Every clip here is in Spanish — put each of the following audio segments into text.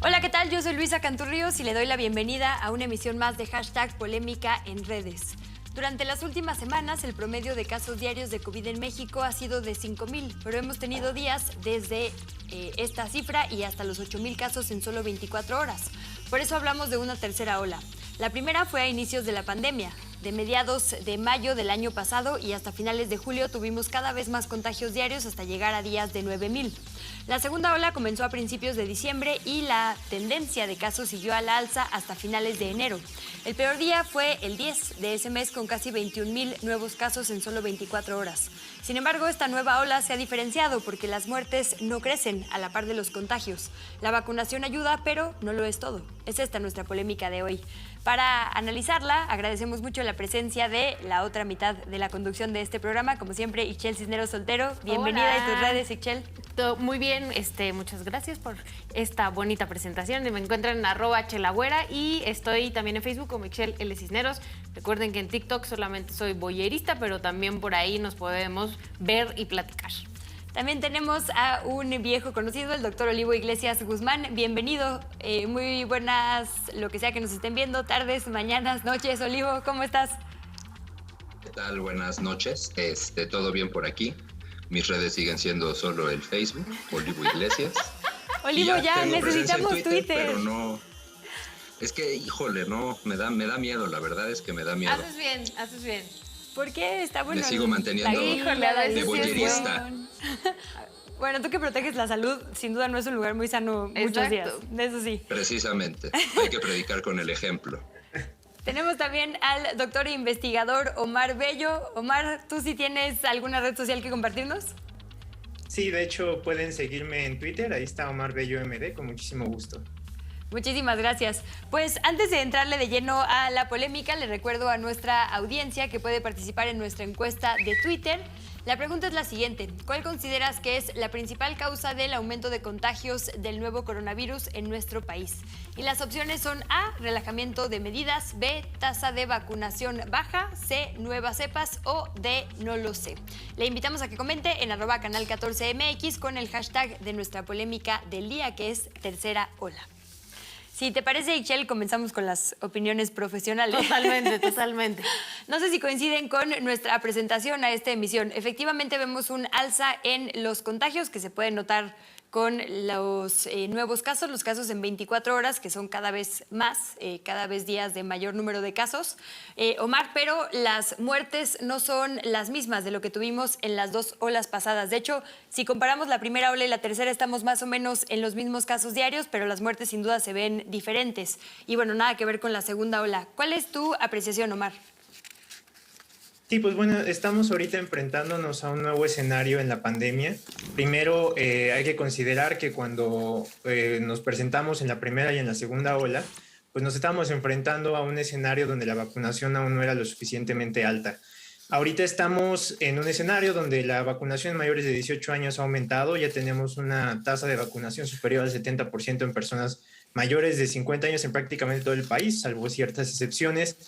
Hola, ¿qué tal? Yo soy Luisa Canturríos y le doy la bienvenida a una emisión más de Hashtag Polémica en redes. Durante las últimas semanas, el promedio de casos diarios de COVID en México ha sido de 5,000, pero hemos tenido días desde esta cifra y hasta los 8,000 casos en solo 24 horas. Por eso hablamos de una tercera ola. La primera fue a inicios de la pandemia. De mediados de mayo del año pasado y hasta finales de julio tuvimos cada vez más contagios diarios hasta llegar a días de 9,000. La segunda ola comenzó a principios de diciembre y la tendencia de casos siguió a la alza hasta finales de enero. El peor día fue el 10 de ese mes con casi 21,000 nuevos casos en solo 24 horas. Sin embargo, esta nueva ola se ha diferenciado porque las muertes no crecen a la par de los contagios. La vacunación ayuda, pero no lo es todo. Es esta nuestra polémica de hoy. Para analizarla, agradecemos mucho la presencia de la otra mitad de la conducción de este programa, como siempre, Ixchel Cisneros Soltero. Bienvenida a tus redes, Ixchel. Muy bien, muchas gracias por esta bonita presentación. Me encuentran en @chelagüera y estoy también en Facebook como Ixchel L. Cisneros. Recuerden que en TikTok solamente soy boyerista, pero también por ahí nos podemos ver y platicar. También tenemos a un viejo conocido, el doctor Olivo Iglesias Guzmán. Bienvenido. Muy buenas, lo que sea que nos estén viendo, tardes, mañanas, noches. Olivo, ¿cómo estás? ¿Qué tal? Buenas noches. ¿Todo bien por aquí? Mis redes siguen siendo solo el Facebook, Olivo Iglesias. Olivo, ya necesitamos Twitter. Pero no. Es que, híjole, no, me da miedo, la verdad es que me da miedo. Haces bien. ¿Por qué? Está bueno. Me sigo manteniendo de boyerista. Bueno, tú que proteges la salud, sin duda no es un lugar muy sano muchos días. Eso sí. Precisamente. Hay que predicar con el ejemplo. Tenemos también al doctor e investigador Omar Bello. Omar, ¿tú sí tienes alguna red social que compartirnos? Sí, de hecho pueden seguirme en Twitter, ahí está Omar Bello MD, con muchísimo gusto. Muchísimas gracias. Pues antes de entrarle de lleno a la polémica, le recuerdo a nuestra audiencia que puede participar en nuestra encuesta de Twitter. La pregunta es la siguiente: ¿cuál consideras que es la principal causa del aumento de contagios del nuevo coronavirus en nuestro país? Y las opciones son A, relajamiento de medidas, B, tasa de vacunación baja, C, nuevas cepas o D, no lo sé. Le invitamos a que comente en @canal14mx con el hashtag de nuestra polémica del día, que es tercera ola. Si te parece, Ixchel, comenzamos con las opiniones profesionales. Totalmente. No sé si coinciden con nuestra presentación a esta emisión. Efectivamente vemos un alza en los contagios que se pueden notar con los nuevos casos, los casos en 24 horas, que son cada vez más, cada vez días de mayor número de casos. Omar, pero las muertes no son las mismas de lo que tuvimos en las dos olas pasadas. De hecho, si comparamos la primera ola y la tercera, estamos más o menos en los mismos casos diarios, pero las muertes sin duda se ven diferentes. Y bueno, nada que ver con la segunda ola. ¿Cuál es tu apreciación, Omar? Sí, pues bueno, estamos ahorita enfrentándonos a un nuevo escenario en la pandemia. Primero, hay que considerar que cuando nos presentamos en la primera y en la segunda ola, pues nos estamos enfrentando a un escenario donde la vacunación aún no era lo suficientemente alta. Ahorita estamos en un escenario donde la vacunación en mayores de 18 años ha aumentado. Ya tenemos una tasa de vacunación superior al 70% en personas mayores de 50 años en prácticamente todo el país, salvo ciertas excepciones.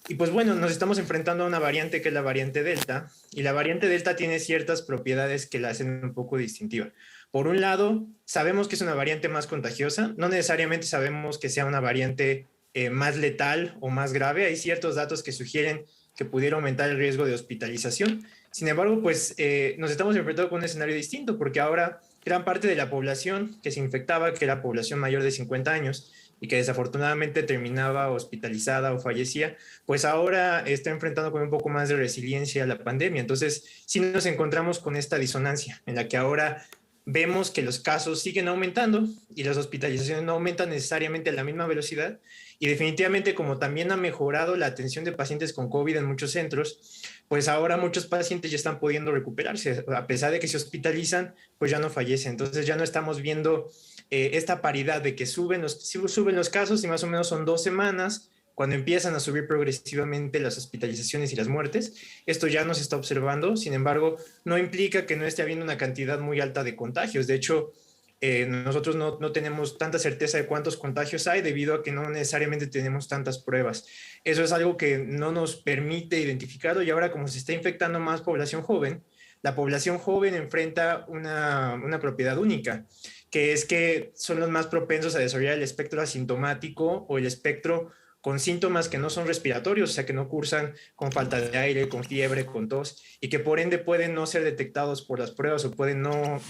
Y pues bueno, nos estamos enfrentando a una variante que es la variante Delta, y la variante Delta tiene ciertas propiedades que la hacen un poco distintiva. Por un lado, sabemos que es una variante más contagiosa, no necesariamente sabemos que sea una variante más letal o más grave. Hay ciertos datos que sugieren que pudiera aumentar el riesgo de hospitalización. Sin embargo, pues nos estamos enfrentando con un escenario distinto, porque ahora gran parte de la población que se infectaba, que era población mayor de 50 años, y que desafortunadamente terminaba hospitalizada o fallecía, pues ahora está enfrentando con un poco más de resiliencia a la pandemia. Entonces, sí nos encontramos con esta disonancia en la que ahora vemos que los casos siguen aumentando y las hospitalizaciones no aumentan necesariamente a la misma velocidad. Y definitivamente, como también ha mejorado la atención de pacientes con COVID en muchos centros, pues ahora muchos pacientes ya están pudiendo recuperarse. A pesar de que se hospitalizan, pues ya no fallecen. Entonces ya no estamos viendo esta paridad de que suben los casos y más o menos son 2 semanas cuando empiezan a subir progresivamente las hospitalizaciones y las muertes. Esto ya no se está observando. Sin embargo, no implica que no esté habiendo una cantidad muy alta de contagios. De hecho, nosotros no tenemos tanta certeza de cuántos contagios hay debido a que no necesariamente tenemos tantas pruebas. Eso es algo que no nos permite identificarlo, y ahora, como se está infectando más población joven, la población joven enfrenta una propiedad única, que es que son los más propensos a desarrollar el espectro asintomático o el espectro con síntomas que no son respiratorios, o sea, que no cursan con falta de aire, con fiebre, con tos, y que por ende pueden no ser detectados por las pruebas o pueden no,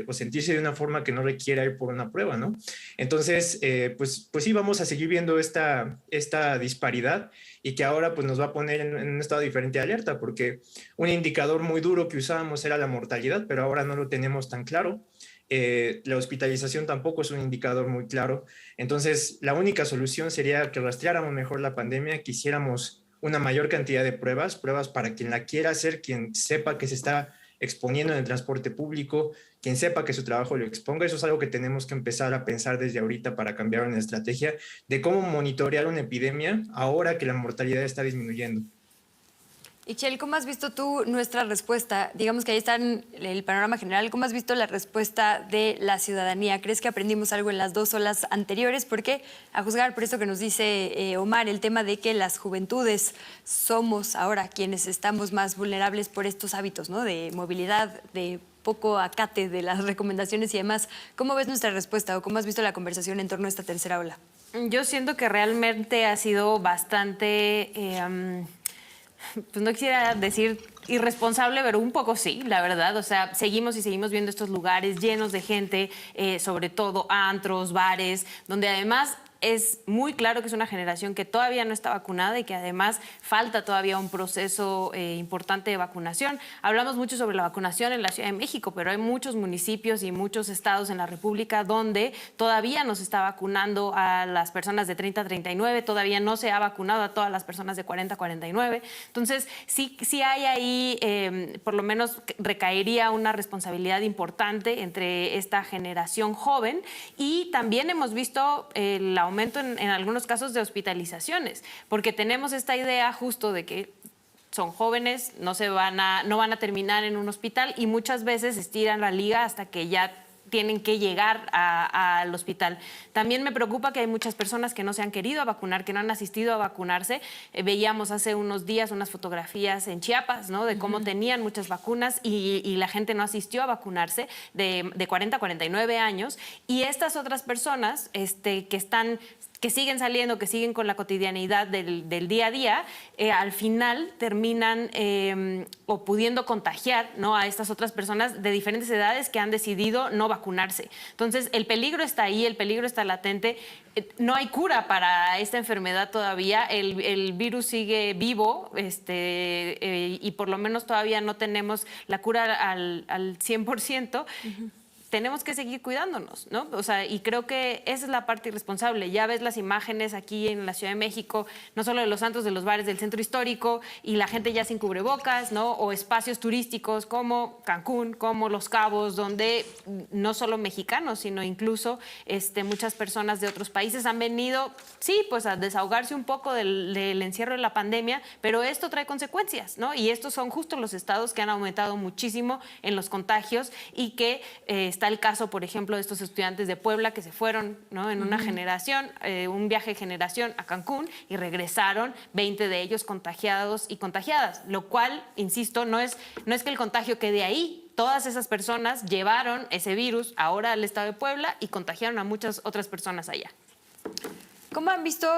o sentirse de una forma que no requiera ir por una prueba, ¿no? Entonces, pues sí, vamos a seguir viendo esta disparidad y que ahora pues nos va a poner en un estado diferente de alerta, porque un indicador muy duro que usábamos era la mortalidad, pero ahora no lo tenemos tan claro. La hospitalización tampoco es un indicador muy claro. Entonces, la única solución sería que rastreáramos mejor la pandemia, que hiciéramos una mayor cantidad de pruebas para quien la quiera hacer, quien sepa que se está exponiendo en el transporte público, quien sepa que su trabajo lo exponga. Eso es algo que tenemos que empezar a pensar desde ahorita para cambiar una estrategia de cómo monitorear una epidemia ahora que la mortalidad está disminuyendo. Ixchel, ¿cómo has visto tú nuestra respuesta? Digamos que ahí está en el panorama general. ¿Cómo has visto la respuesta de la ciudadanía? ¿Crees que aprendimos algo en las 2 olas anteriores? Porque, a juzgar por esto que nos dice Omar, el tema de que las juventudes somos ahora quienes estamos más vulnerables por estos hábitos, ¿no? De movilidad, de poco acate de las recomendaciones y demás. ¿Cómo ves nuestra respuesta o cómo has visto la conversación en torno a esta tercera ola? Yo siento que realmente ha sido bastante... pues no quisiera decir irresponsable, pero un poco sí, la verdad. O sea, seguimos viendo estos lugares llenos de gente, sobre todo antros, bares, donde además es muy claro que es una generación que todavía no está vacunada y que además falta todavía un proceso importante de vacunación. Hablamos mucho sobre la vacunación en la Ciudad de México, pero hay muchos municipios y muchos estados en la República donde todavía no se está vacunando a las personas de 30 a 39, todavía no se ha vacunado a todas las personas de 40 a 49. Entonces, sí hay ahí, por lo menos recaería una responsabilidad importante entre esta generación joven, y también hemos visto el aumento en algunos casos de hospitalizaciones, porque tenemos esta idea justo de que son jóvenes, no van a terminar en un hospital, y muchas veces estiran la liga hasta que ya tienen que llegar al hospital. También me preocupa que hay muchas personas que no se han querido vacunar, que no han asistido a vacunarse. Veíamos hace unos días unas fotografías en Chiapas, ¿no? De cómo tenían muchas vacunas y la gente no asistió a vacunarse de 40 a 49 años. Y estas otras personas que siguen saliendo, que siguen con la cotidianidad del día a día, al final terminan o pudiendo contagiar, ¿no?, a estas otras personas de diferentes edades que han decidido no vacunarse. Entonces, el peligro está ahí, el peligro está latente. No hay cura para esta enfermedad todavía. El virus sigue vivo, y por lo menos todavía no tenemos la cura al 100%. Tenemos que seguir cuidándonos, ¿no? O sea, y creo que esa es la parte irresponsable. Ya ves las imágenes aquí en la Ciudad de México, no solo de los antros, de los bares del centro histórico, y la gente ya sin cubrebocas, ¿no? O espacios turísticos como Cancún, como Los Cabos, donde no solo mexicanos, sino incluso muchas personas de otros países han venido, sí, pues a desahogarse un poco del encierro de la pandemia, pero esto trae consecuencias, ¿no? Y estos son justo los estados que han aumentado muchísimo en los contagios, y que está el caso, por ejemplo, de estos estudiantes de Puebla que se fueron, ¿no?, en una generación, un viaje de generación a Cancún, y regresaron 20 de ellos contagiados y contagiadas, lo cual, insisto, no es que el contagio quede ahí. Todas esas personas llevaron ese virus ahora al estado de Puebla y contagiaron a muchas otras personas allá. ¿Cómo han visto?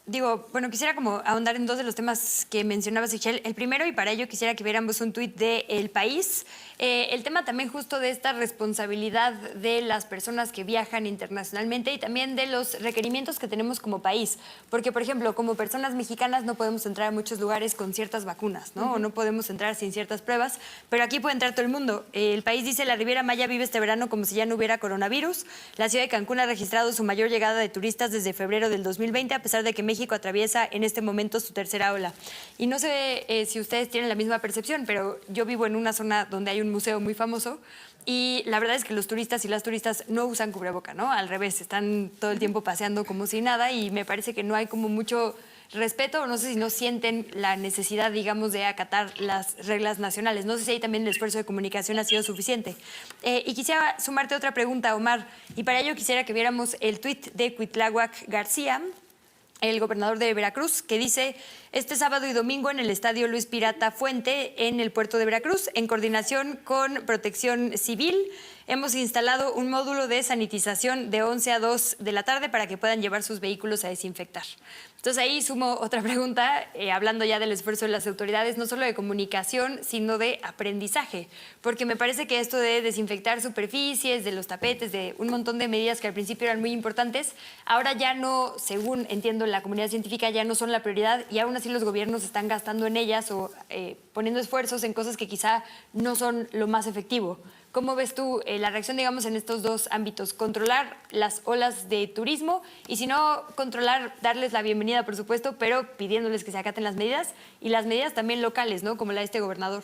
Digo, bueno, quisiera como ahondar en 2 de los temas que mencionabas, Ixchel. El primero, y para ello quisiera que viéramos un tuit de El País. El tema también justo de esta responsabilidad de las personas que viajan internacionalmente y también de los requerimientos que tenemos como país. Porque, por ejemplo, como personas mexicanas no podemos entrar a muchos lugares con ciertas vacunas, ¿no? O no podemos entrar sin ciertas pruebas, pero aquí puede entrar todo el mundo. El País dice: la Riviera Maya vive este verano como si ya no hubiera coronavirus. La ciudad de Cancún ha registrado su mayor llegada de turistas desde febrero del 2020, a pesar de que México atraviesa en este momento su tercera ola. Y no sé si ustedes tienen la misma percepción, pero yo vivo en una zona donde hay un museo muy famoso, y la verdad es que los turistas y las turistas no usan cubreboca, ¿no? Al revés, están todo el tiempo paseando como si nada, y me parece que no hay como mucho respeto, o no sé si no sienten la necesidad, digamos, de acatar las reglas nacionales. No sé si ahí también el esfuerzo de comunicación ha sido suficiente. Y quisiera sumarte otra pregunta, Omar, y para ello quisiera que viéramos el tuit de Cuitláhuac García, el gobernador de Veracruz, que dice: este sábado y domingo en el Estadio Luis Pirata Fuente, en el puerto de Veracruz, en coordinación con Protección Civil, hemos instalado un módulo de sanitización de 11 a 2 de la tarde para que puedan llevar sus vehículos a desinfectar. Entonces ahí sumo otra pregunta, hablando ya del esfuerzo de las autoridades, no solo de comunicación, sino de aprendizaje, porque me parece que esto de desinfectar superficies, de los tapetes, de un montón de medidas que al principio eran muy importantes, ahora ya no, según entiendo la comunidad científica, ya no son la prioridad y aún así los gobiernos están gastando en ellas o poniendo esfuerzos en cosas que quizá no son lo más efectivo. ¿Cómo ves tú la reacción, digamos, en estos dos ámbitos? Controlar las olas de turismo y, si no, controlar, darles la bienvenida, por supuesto, pero pidiéndoles que se acaten las medidas y las medidas también locales, ¿no? Como la de este gobernador.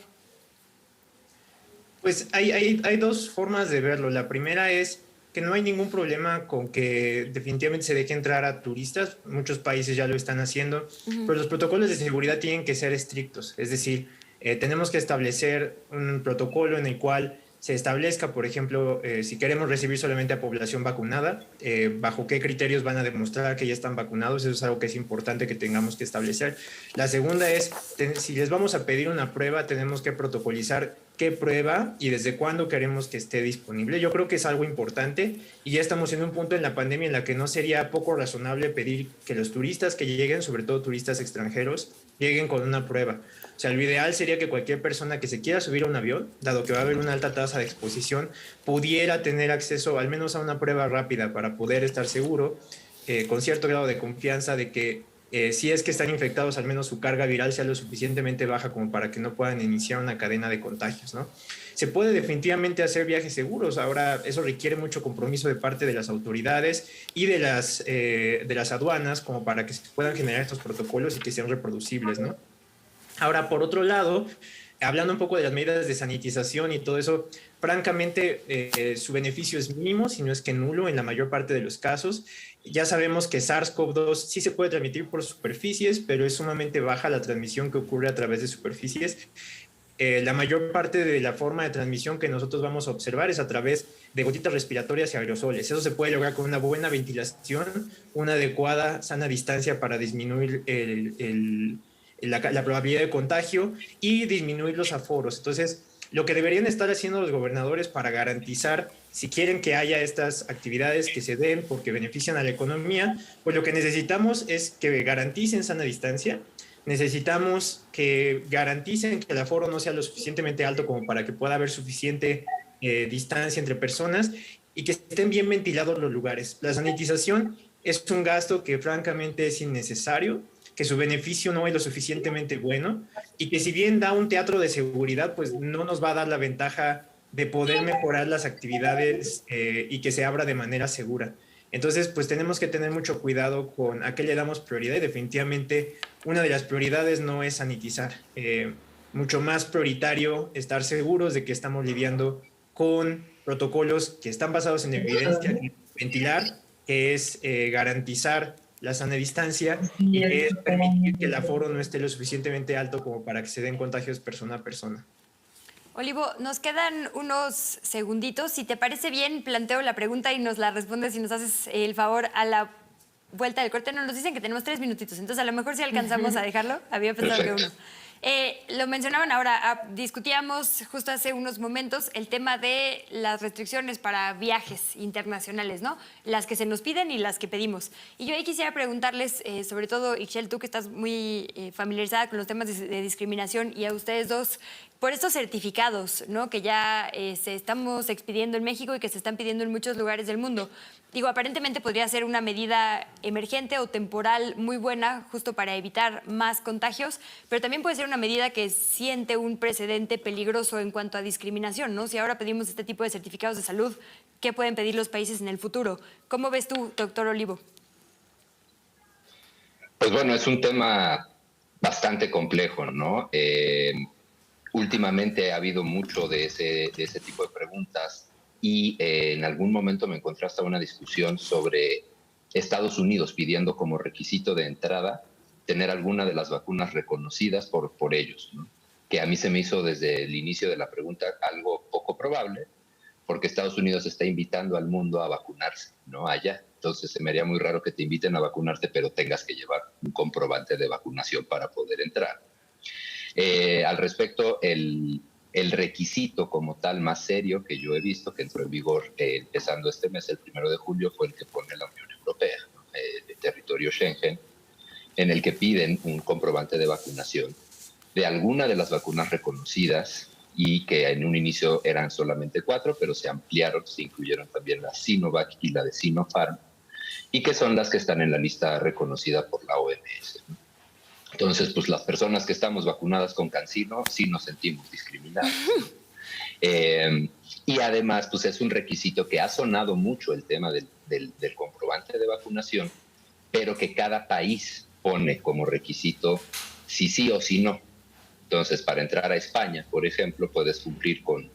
Pues hay dos formas de verlo. La primera es que no hay ningún problema con que definitivamente se deje entrar a turistas. Muchos países ya lo están haciendo, pero los protocolos de seguridad tienen que ser estrictos. Es decir, tenemos que establecer un protocolo en el cual se establezca, por ejemplo, si queremos recibir solamente a población vacunada, bajo qué criterios van a demostrar que ya están vacunados. Eso es algo que es importante que tengamos que establecer. La segunda es, si les vamos a pedir una prueba, tenemos que protocolizar qué prueba y desde cuándo queremos que esté disponible. Yo creo que es algo importante y ya estamos en un punto en la pandemia en la que no sería poco razonable pedir que los turistas que lleguen, sobre todo turistas extranjeros, lleguen con una prueba. O sea, lo ideal sería que cualquier persona que se quiera subir a un avión, dado que va a haber una alta tasa de exposición, pudiera tener acceso al menos a una prueba rápida para poder estar seguro, con cierto grado de confianza de que si es que están infectados, al menos su carga viral sea lo suficientemente baja como para que no puedan iniciar una cadena de contagios, ¿no? Se puede definitivamente hacer viajes seguros. Ahora, eso requiere mucho compromiso de parte de las autoridades y de las aduanas como para que se puedan generar estos protocolos y que sean reproducibles, ¿no? Ahora, por otro lado, hablando un poco de las medidas de sanitización y todo eso, francamente, su beneficio es mínimo, si no es que nulo en la mayor parte de los casos. Ya sabemos que SARS-CoV-2 sí se puede transmitir por superficies, pero es sumamente baja la transmisión que ocurre a través de superficies. La mayor parte de la forma de transmisión que nosotros vamos a observar es a través de gotitas respiratorias y aerosoles. Eso se puede lograr con una buena ventilación, una adecuada, sana distancia para disminuir la probabilidad de contagio y disminuir los aforos. Entonces, lo que deberían estar haciendo los gobernadores para garantizar, si quieren que haya estas actividades que se den porque benefician a la economía, pues lo que necesitamos es que garanticen sana distancia. Necesitamos que garanticen que el aforo no sea lo suficientemente alto como para que pueda haber suficiente distancia entre personas y que estén bien ventilados los lugares. La sanitización es un gasto que francamente es innecesario, que su beneficio no es lo suficientemente bueno y que si bien da un teatro de seguridad, pues no nos va a dar la ventaja de poder mejorar las actividades y que se abra de manera segura. Entonces, pues tenemos que tener mucho cuidado con a qué le damos prioridad y definitivamente una de las prioridades no es sanitizar. Mucho más prioritario estar seguros de que estamos lidiando con protocolos que están basados en evidencia, ventilar, que es garantizar la sana distancia y que es permitir que el aforo no esté lo suficientemente alto como para que se den contagios persona a persona. Olivo, nos quedan unos segunditos. Si te parece bien, planteo la pregunta y nos la respondes y nos haces el favor a la vuelta del corte. No, nos dicen que tenemos 3 minutitos, entonces a lo mejor si alcanzamos a dejarlo. Había pensado que uno. Lo mencionaban ahora, discutíamos justo hace unos momentos el tema de las restricciones para viajes internacionales, ¿no? Las que se nos piden y las que pedimos. Y yo ahí quisiera preguntarles, sobre todo, Ixchel, tú que estás muy familiarizada con los temas de discriminación y a ustedes dos, por estos certificados, ¿no? Que ya estamos expidiendo en México y que se están pidiendo en muchos lugares del mundo. Digo, aparentemente podría ser una medida emergente o temporal muy buena justo para evitar más contagios, pero también puede ser una medida que siente un precedente peligroso en cuanto a discriminación, ¿no? Si ahora pedimos este tipo de certificados de salud, ¿qué pueden pedir los países en el futuro? ¿Cómo ves tú, doctor Olivo? Pues bueno, es un tema bastante complejo, ¿no? Últimamente ha habido mucho de ese tipo de preguntas y en algún momento me encontré hasta una discusión sobre Estados Unidos pidiendo como requisito de entrada tener alguna de las vacunas reconocidas por ellos, ¿no? Que a mí se me hizo desde el inicio de la pregunta algo poco probable, porque Estados Unidos está invitando al mundo a vacunarse, ¿no? Allá. Entonces se me haría muy raro que te inviten a vacunarte, pero tengas que llevar un comprobante de vacunación para poder entrar. Al respecto, El requisito como tal más serio que yo he visto, que entró en vigor empezando este mes, el 1 de julio, fue el que pone la Unión Europea, ¿no? El territorio Schengen, en el que piden un comprobante de vacunación de alguna de las vacunas reconocidas y que en un inicio eran solamente 4, pero se ampliaron, se incluyeron también la Sinovac y la de Sinopharm, y que son las que están en la lista reconocida por la OMS, ¿no? Entonces, pues las personas que estamos vacunadas con CanSino sí nos sentimos discriminados. Y además, pues es un requisito que ha sonado mucho el tema del comprobante de vacunación, pero que cada país pone como requisito si sí o si no. Entonces, para entrar a España, por ejemplo, puedes cumplir con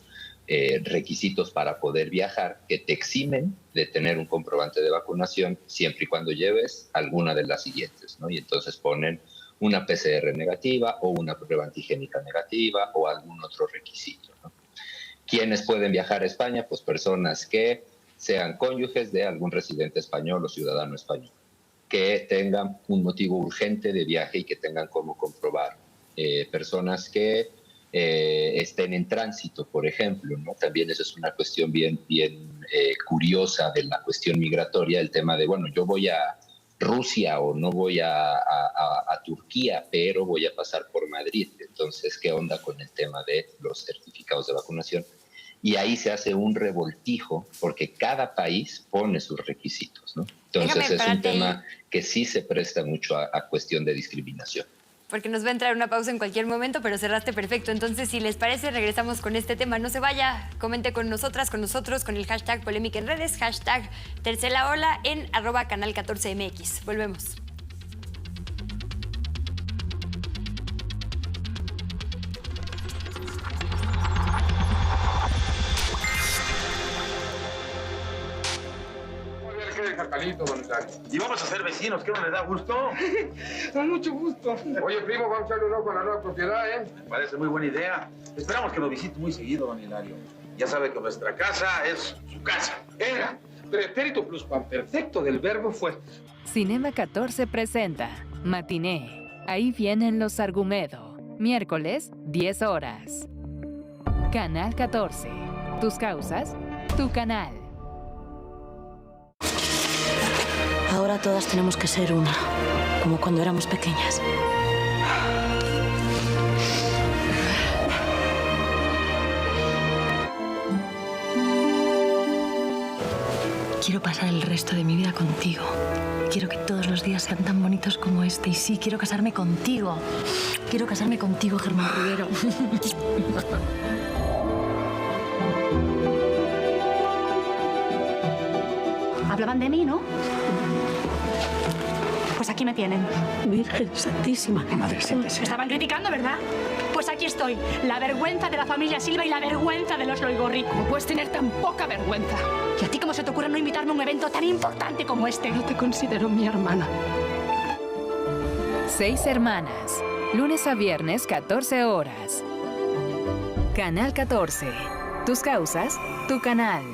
requisitos para poder viajar que te eximen de tener un comprobante de vacunación siempre y cuando lleves alguna de las siguientes, ¿no? Y entonces ponen una PCR negativa o una prueba antigénica negativa o algún otro requisito, ¿no? ¿Quiénes pueden viajar a España? Pues personas que sean cónyuges de algún residente español o ciudadano español, que tengan un motivo urgente de viaje y que tengan cómo comprobar. Personas que estén en tránsito, por ejemplo, ¿no? También eso es una cuestión bien curiosa de la cuestión migratoria, el tema de, bueno, yo voy a Rusia o no voy a Turquía, pero voy a pasar por Madrid. Entonces, ¿qué onda con el tema de los certificados de vacunación? Y ahí se hace un revoltijo porque cada país pone sus requisitos, ¿no? Entonces es un tema que sí se presta mucho a cuestión de discriminación. Porque nos va a entrar una pausa en cualquier momento, pero cerraste perfecto. Entonces, si les parece, regresamos con este tema. No se vaya, comente con nosotras, con nosotros, con el hashtag Polémica en Redes, hashtag Tercera Ola en @canal14mx. Volvemos. Y vamos a ser vecinos, ¿qué no le da gusto? Con mucho gusto. Oye, primo, vamos a echarle un ojo a la nueva propiedad, ¿eh? Me parece muy buena idea. Esperamos que nos visite muy seguido, don Hilario. Ya sabe que nuestra casa es su casa. Era. Pretérito pluscuamperfecto del verbo fue. Cinema 14 presenta Matiné. Ahí vienen los Argumedo. Miércoles, 10 horas. Canal 14. Tus causas, tu canal. Ahora todas tenemos que ser una, como cuando éramos pequeñas. Quiero pasar el resto de mi vida contigo. Quiero que todos los días sean tan bonitos como este. Y sí, quiero casarme contigo. Quiero casarme contigo, Germán Rivero. Hablaban de mí, ¿no? Pues aquí me tienen. Virgen Santísima. Madre, siéntese. Me estaban criticando, ¿verdad? Pues aquí estoy. La vergüenza de la familia Silva y la vergüenza de los Loigorri. ¿Cómo puedes tener tan poca vergüenza? ¿Y a ti cómo se te ocurre no invitarme a un evento tan importante como este? No te considero mi hermana. 6 hermanas. Lunes a viernes, 14 horas. Canal 14. Tus causas, tu canal.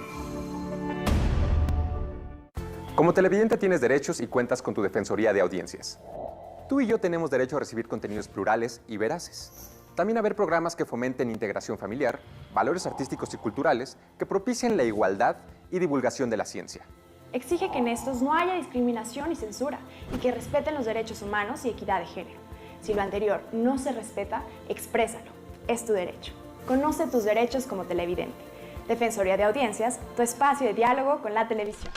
Como televidente tienes derechos y cuentas con tu Defensoría de Audiencias. Tú y yo tenemos derecho a recibir contenidos plurales y veraces. También a ver programas que fomenten integración familiar, valores artísticos y culturales, que propicien la igualdad y divulgación de la ciencia. Exige que en estos no haya discriminación y censura y que respeten los derechos humanos y equidad de género. Si lo anterior no se respeta, exprésalo. Es tu derecho. Conoce tus derechos como televidente. Defensoría de Audiencias, tu espacio de diálogo con la televisión.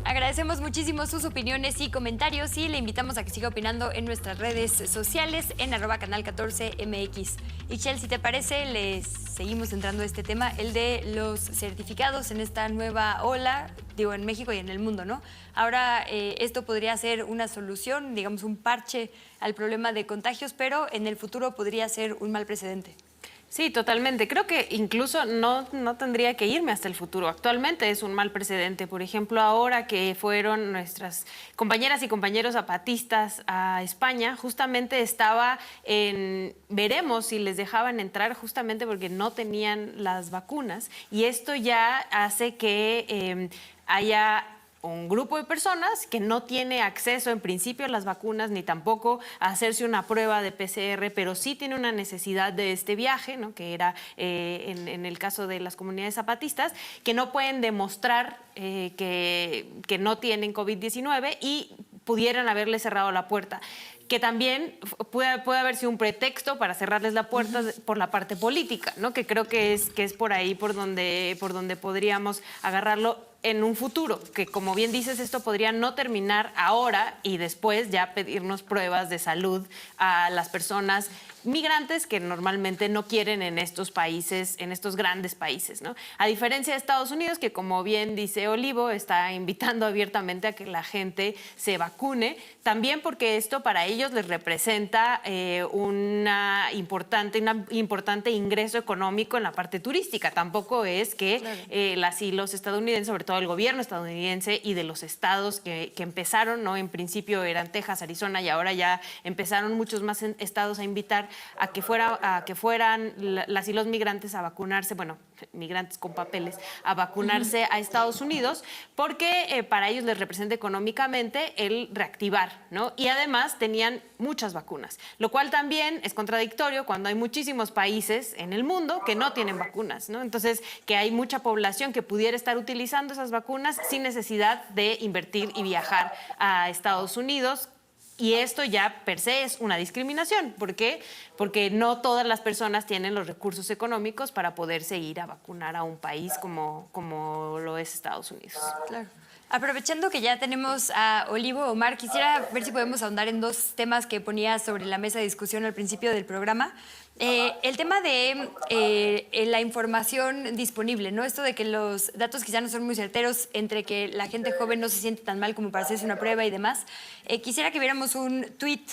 Agradecemos muchísimo sus opiniones y comentarios y le invitamos a que siga opinando en nuestras redes sociales en @canal14mx. Y Chel, si te parece, les seguimos entrando a este tema, el de los certificados en esta nueva ola, digo, en México y en el mundo, ¿no? Ahora esto podría ser una solución, digamos un parche al problema de contagios, pero en el futuro podría ser un mal precedente. Sí, totalmente. Creo que incluso no tendría que irme hasta el futuro. Actualmente es un mal precedente. Por ejemplo, ahora que fueron nuestras compañeras y compañeros zapatistas a España, justamente veremos si les dejaban entrar justamente porque no tenían las vacunas. Y esto ya hace que haya un grupo de personas que no tiene acceso en principio a las vacunas ni tampoco a hacerse una prueba de PCR, pero sí tiene una necesidad de este viaje, ¿no? Que era en el caso de las comunidades zapatistas, que no pueden demostrar que no tienen COVID-19 y pudieran haberle cerrado la puerta, que también puede haber sido un pretexto para cerrarles la puerta por la parte política, ¿no? Que creo que es por ahí por donde podríamos agarrarlo en un futuro, que como bien dices, esto podría no terminar ahora y después ya pedirnos pruebas de salud a las personas migrantes que normalmente no quieren en estos países, en estos grandes países, ¿no? A diferencia de Estados Unidos, que como bien dice Olivo, está invitando abiertamente a que la gente se vacune, también porque esto para ellos les representa un importante ingreso económico en la parte turística. Tampoco es que las y los estadounidenses, sobre todo el gobierno estadounidense y de los estados que empezaron, ¿no? En principio eran Texas, Arizona y ahora ya empezaron muchos más estados a invitar a que fueran las y los migrantes a vacunarse, bueno, migrantes con papeles, a vacunarse a Estados Unidos, porque para ellos les representa económicamente el reactivar, ¿no? Y además tenían muchas vacunas, lo cual también es contradictorio cuando hay muchísimos países en el mundo que no tienen vacunas, ¿no? Entonces, que hay mucha población que pudiera estar utilizando esas vacunas sin necesidad de invertir y viajar a Estados Unidos. Y esto ya per se es una discriminación. ¿Por qué? Porque no todas las personas tienen los recursos económicos para poderse ir a vacunar a un país como lo es Estados Unidos. Claro. Aprovechando que ya tenemos a Olivo, Omar, quisiera ver si podemos ahondar en dos temas que ponía sobre la mesa de discusión al principio del programa. El tema de la información disponible, ¿no? Esto de que los datos quizá no son muy certeros entre que la gente joven no se siente tan mal como para hacerse una prueba y demás. Quisiera que viéramos un tuit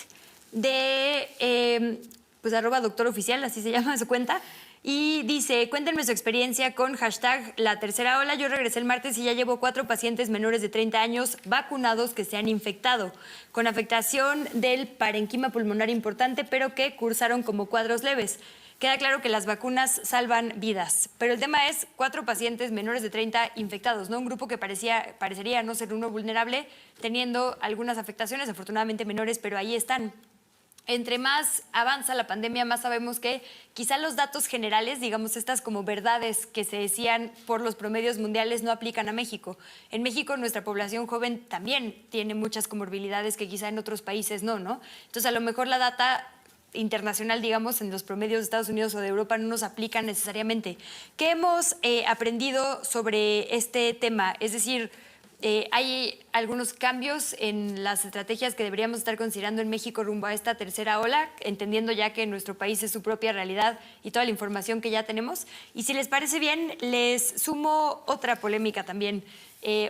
de pues @doctoroficial, así se llama su cuenta, y dice: cuéntenme su experiencia con hashtag la tercera ola. Yo regresé el martes y ya llevo 4 pacientes menores de 30 años vacunados que se han infectado, con afectación del parenquima pulmonar importante, pero que cursaron como cuadros leves. Queda claro que las vacunas salvan vidas, pero el tema es 4 pacientes menores de 30 infectados, ¿no? Un grupo que parecería no ser uno vulnerable, teniendo algunas afectaciones, afortunadamente menores, pero ahí están. Entre más avanza la pandemia, más sabemos que quizá los datos generales, digamos estas como verdades que se decían por los promedios mundiales, no aplican a México. En México nuestra población joven también tiene muchas comorbilidades que quizá en otros países no. Entonces a lo mejor la data internacional, digamos, en los promedios de Estados Unidos o de Europa no nos aplica necesariamente. ¿Qué hemos aprendido sobre este tema? Es decir, hay algunos cambios en las estrategias que deberíamos estar considerando en México rumbo a esta tercera ola, entendiendo ya que nuestro país es su propia realidad y toda la información que ya tenemos. Y si les parece bien, les sumo otra polémica también.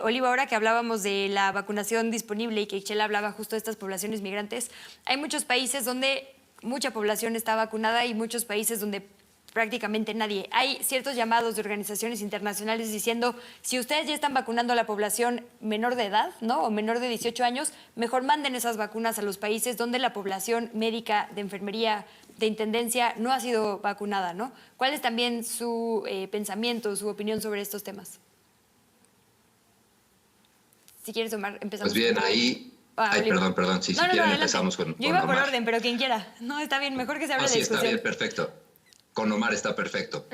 Oliva, ahora que hablábamos de la vacunación disponible y que Ixchel hablaba justo de estas poblaciones migrantes, hay muchos países donde mucha población está vacunada y muchos países donde prácticamente nadie. Hay ciertos llamados de organizaciones internacionales diciendo: si ustedes ya están vacunando a la población menor de edad, ¿no? O menor de 18 años, mejor manden esas vacunas a los países donde la población médica, de enfermería, de intendencia no ha sido vacunada, ¿no? ¿Cuál es también su pensamiento, su opinión sobre estos temas? Si quieres, Omar, empezamos. Pues bien, ahí... perdón. Si quieren adelante. empezamos con Yo iba por Omar. orden, pero quien quiera. No, está bien, mejor que se hable de discusión. Está bien, perfecto. Con Omar está perfecto.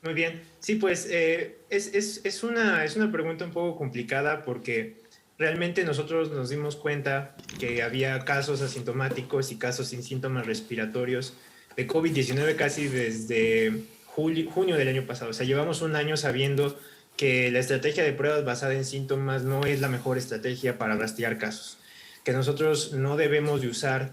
Muy bien. Sí, pues es una pregunta un poco complicada porque realmente nosotros nos dimos cuenta que había casos asintomáticos y casos sin síntomas respiratorios de COVID-19 casi desde junio del año pasado. O sea, llevamos un año sabiendo que la estrategia de pruebas basada en síntomas no es la mejor estrategia para rastrear casos, que nosotros no debemos de usar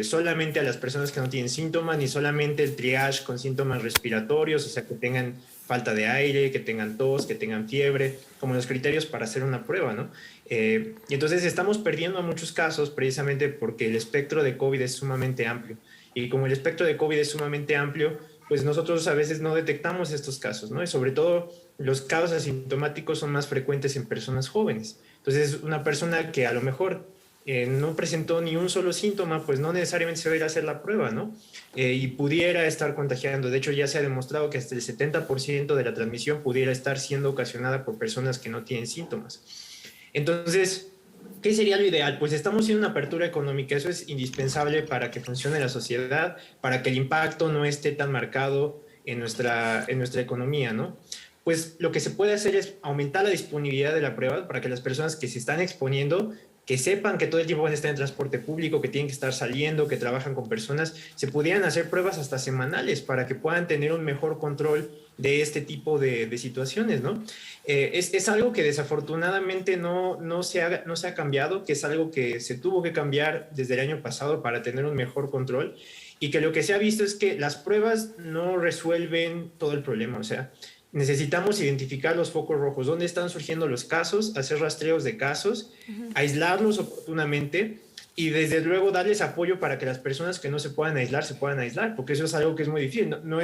solamente a las personas que no tienen síntomas, ni solamente el triage con síntomas respiratorios, o sea, que tengan falta de aire, que tengan tos, que tengan fiebre, como los criterios para hacer una prueba, ¿no? Y entonces estamos perdiendo muchos casos precisamente porque el espectro de COVID es sumamente amplio. Y como el espectro de COVID es sumamente amplio, pues nosotros a veces no detectamos estos casos, ¿no? Y sobre todo los casos asintomáticos son más frecuentes en personas jóvenes. Entonces, una persona que a lo mejor no presentó ni un solo síntoma, pues no necesariamente se va a ir a hacer la prueba, ¿no? Y pudiera estar contagiando. De hecho, ya se ha demostrado que hasta el 70% de la transmisión pudiera estar siendo ocasionada por personas que no tienen síntomas. Entonces, ¿qué sería lo ideal? Pues estamos en una apertura económica, eso es indispensable para que funcione la sociedad, para que el impacto no esté tan marcado en nuestra economía, ¿no? Pues lo que se puede hacer es aumentar la disponibilidad de la prueba para que las personas que se están exponiendo, que sepan que todo el tiempo van a estar en transporte público, que tienen que estar saliendo, que trabajan con personas, se pudieran hacer pruebas hasta semanales para que puedan tener un mejor control de este tipo de situaciones, ¿no? Es algo que desafortunadamente no se ha cambiado, que es algo que se tuvo que cambiar desde el año pasado para tener un mejor control, y que lo que se ha visto es que las pruebas no resuelven todo el problema. O sea, necesitamos identificar los focos rojos, dónde están surgiendo los casos, hacer rastreos de casos, aislarlos oportunamente y desde luego darles apoyo para que las personas que no se puedan aislar, porque eso es algo que es muy difícil. No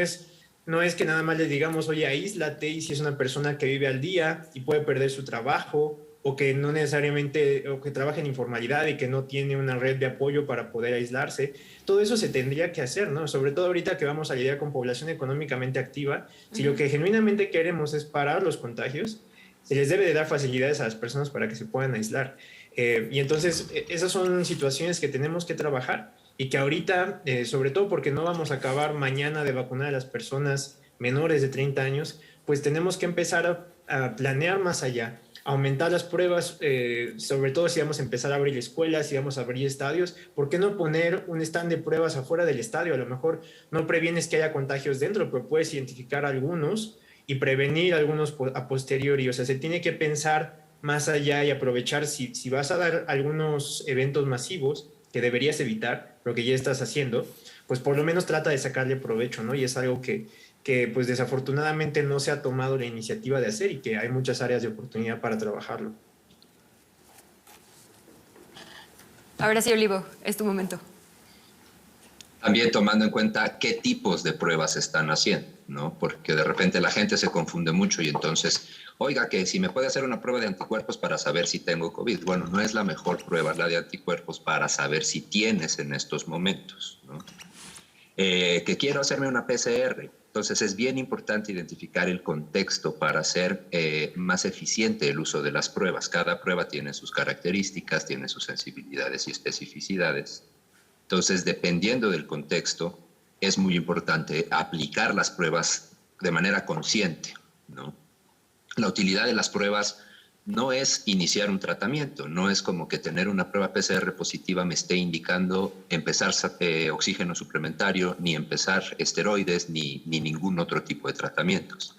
es que nada más les digamos, oye, aíslate, y si es una persona que vive al día y puede perder su trabajo, o que no necesariamente, o que trabaja en informalidad y que no tiene una red de apoyo para poder aislarse. Todo eso se tendría que hacer, ¿no? Sobre todo ahorita que vamos a lidiar con población económicamente activa. Si lo que genuinamente queremos es parar los contagios, se les debe de dar facilidades a las personas para que se puedan aislar. Y entonces, esas son situaciones que tenemos que trabajar y que ahorita, sobre todo porque no vamos a acabar mañana de vacunar a las personas menores de 30 años, pues tenemos que empezar a planear más allá, aumentar las pruebas, sobre todo si vamos a empezar a abrir escuelas, si vamos a abrir estadios. ¿Por qué no poner un stand de pruebas afuera del estadio? A lo mejor no previenes que haya contagios dentro, pero puedes identificar algunos y prevenir algunos a posteriori. O sea, se tiene que pensar más allá y aprovechar si vas a dar algunos eventos masivos que deberías evitar, pero que ya estás haciendo, pues por lo menos trata de sacarle provecho, ¿no? Y es algo que pues desafortunadamente no se ha tomado la iniciativa de hacer y que hay muchas áreas de oportunidad para trabajarlo. Ahora sí, Olivo, es tu momento. También tomando en cuenta qué tipos de pruebas se están haciendo, ¿no? Porque de repente la gente se confunde mucho y entonces, oiga, que si me puede hacer una prueba de anticuerpos para saber si tengo COVID. Bueno, no es la mejor prueba la de anticuerpos para saber si tienes en estos momentos, ¿no? Que quiero hacerme una PCR. Entonces es bien importante identificar el contexto para hacer más eficiente el uso de las pruebas. Cada prueba tiene sus características, tiene sus sensibilidades y especificidades. Entonces, dependiendo del contexto, es muy importante aplicar las pruebas de manera consciente, ¿no? La utilidad de las pruebas no es iniciar un tratamiento, no es como que tener una prueba PCR positiva me esté indicando empezar oxígeno suplementario, ni empezar esteroides, ni ningún otro tipo de tratamientos.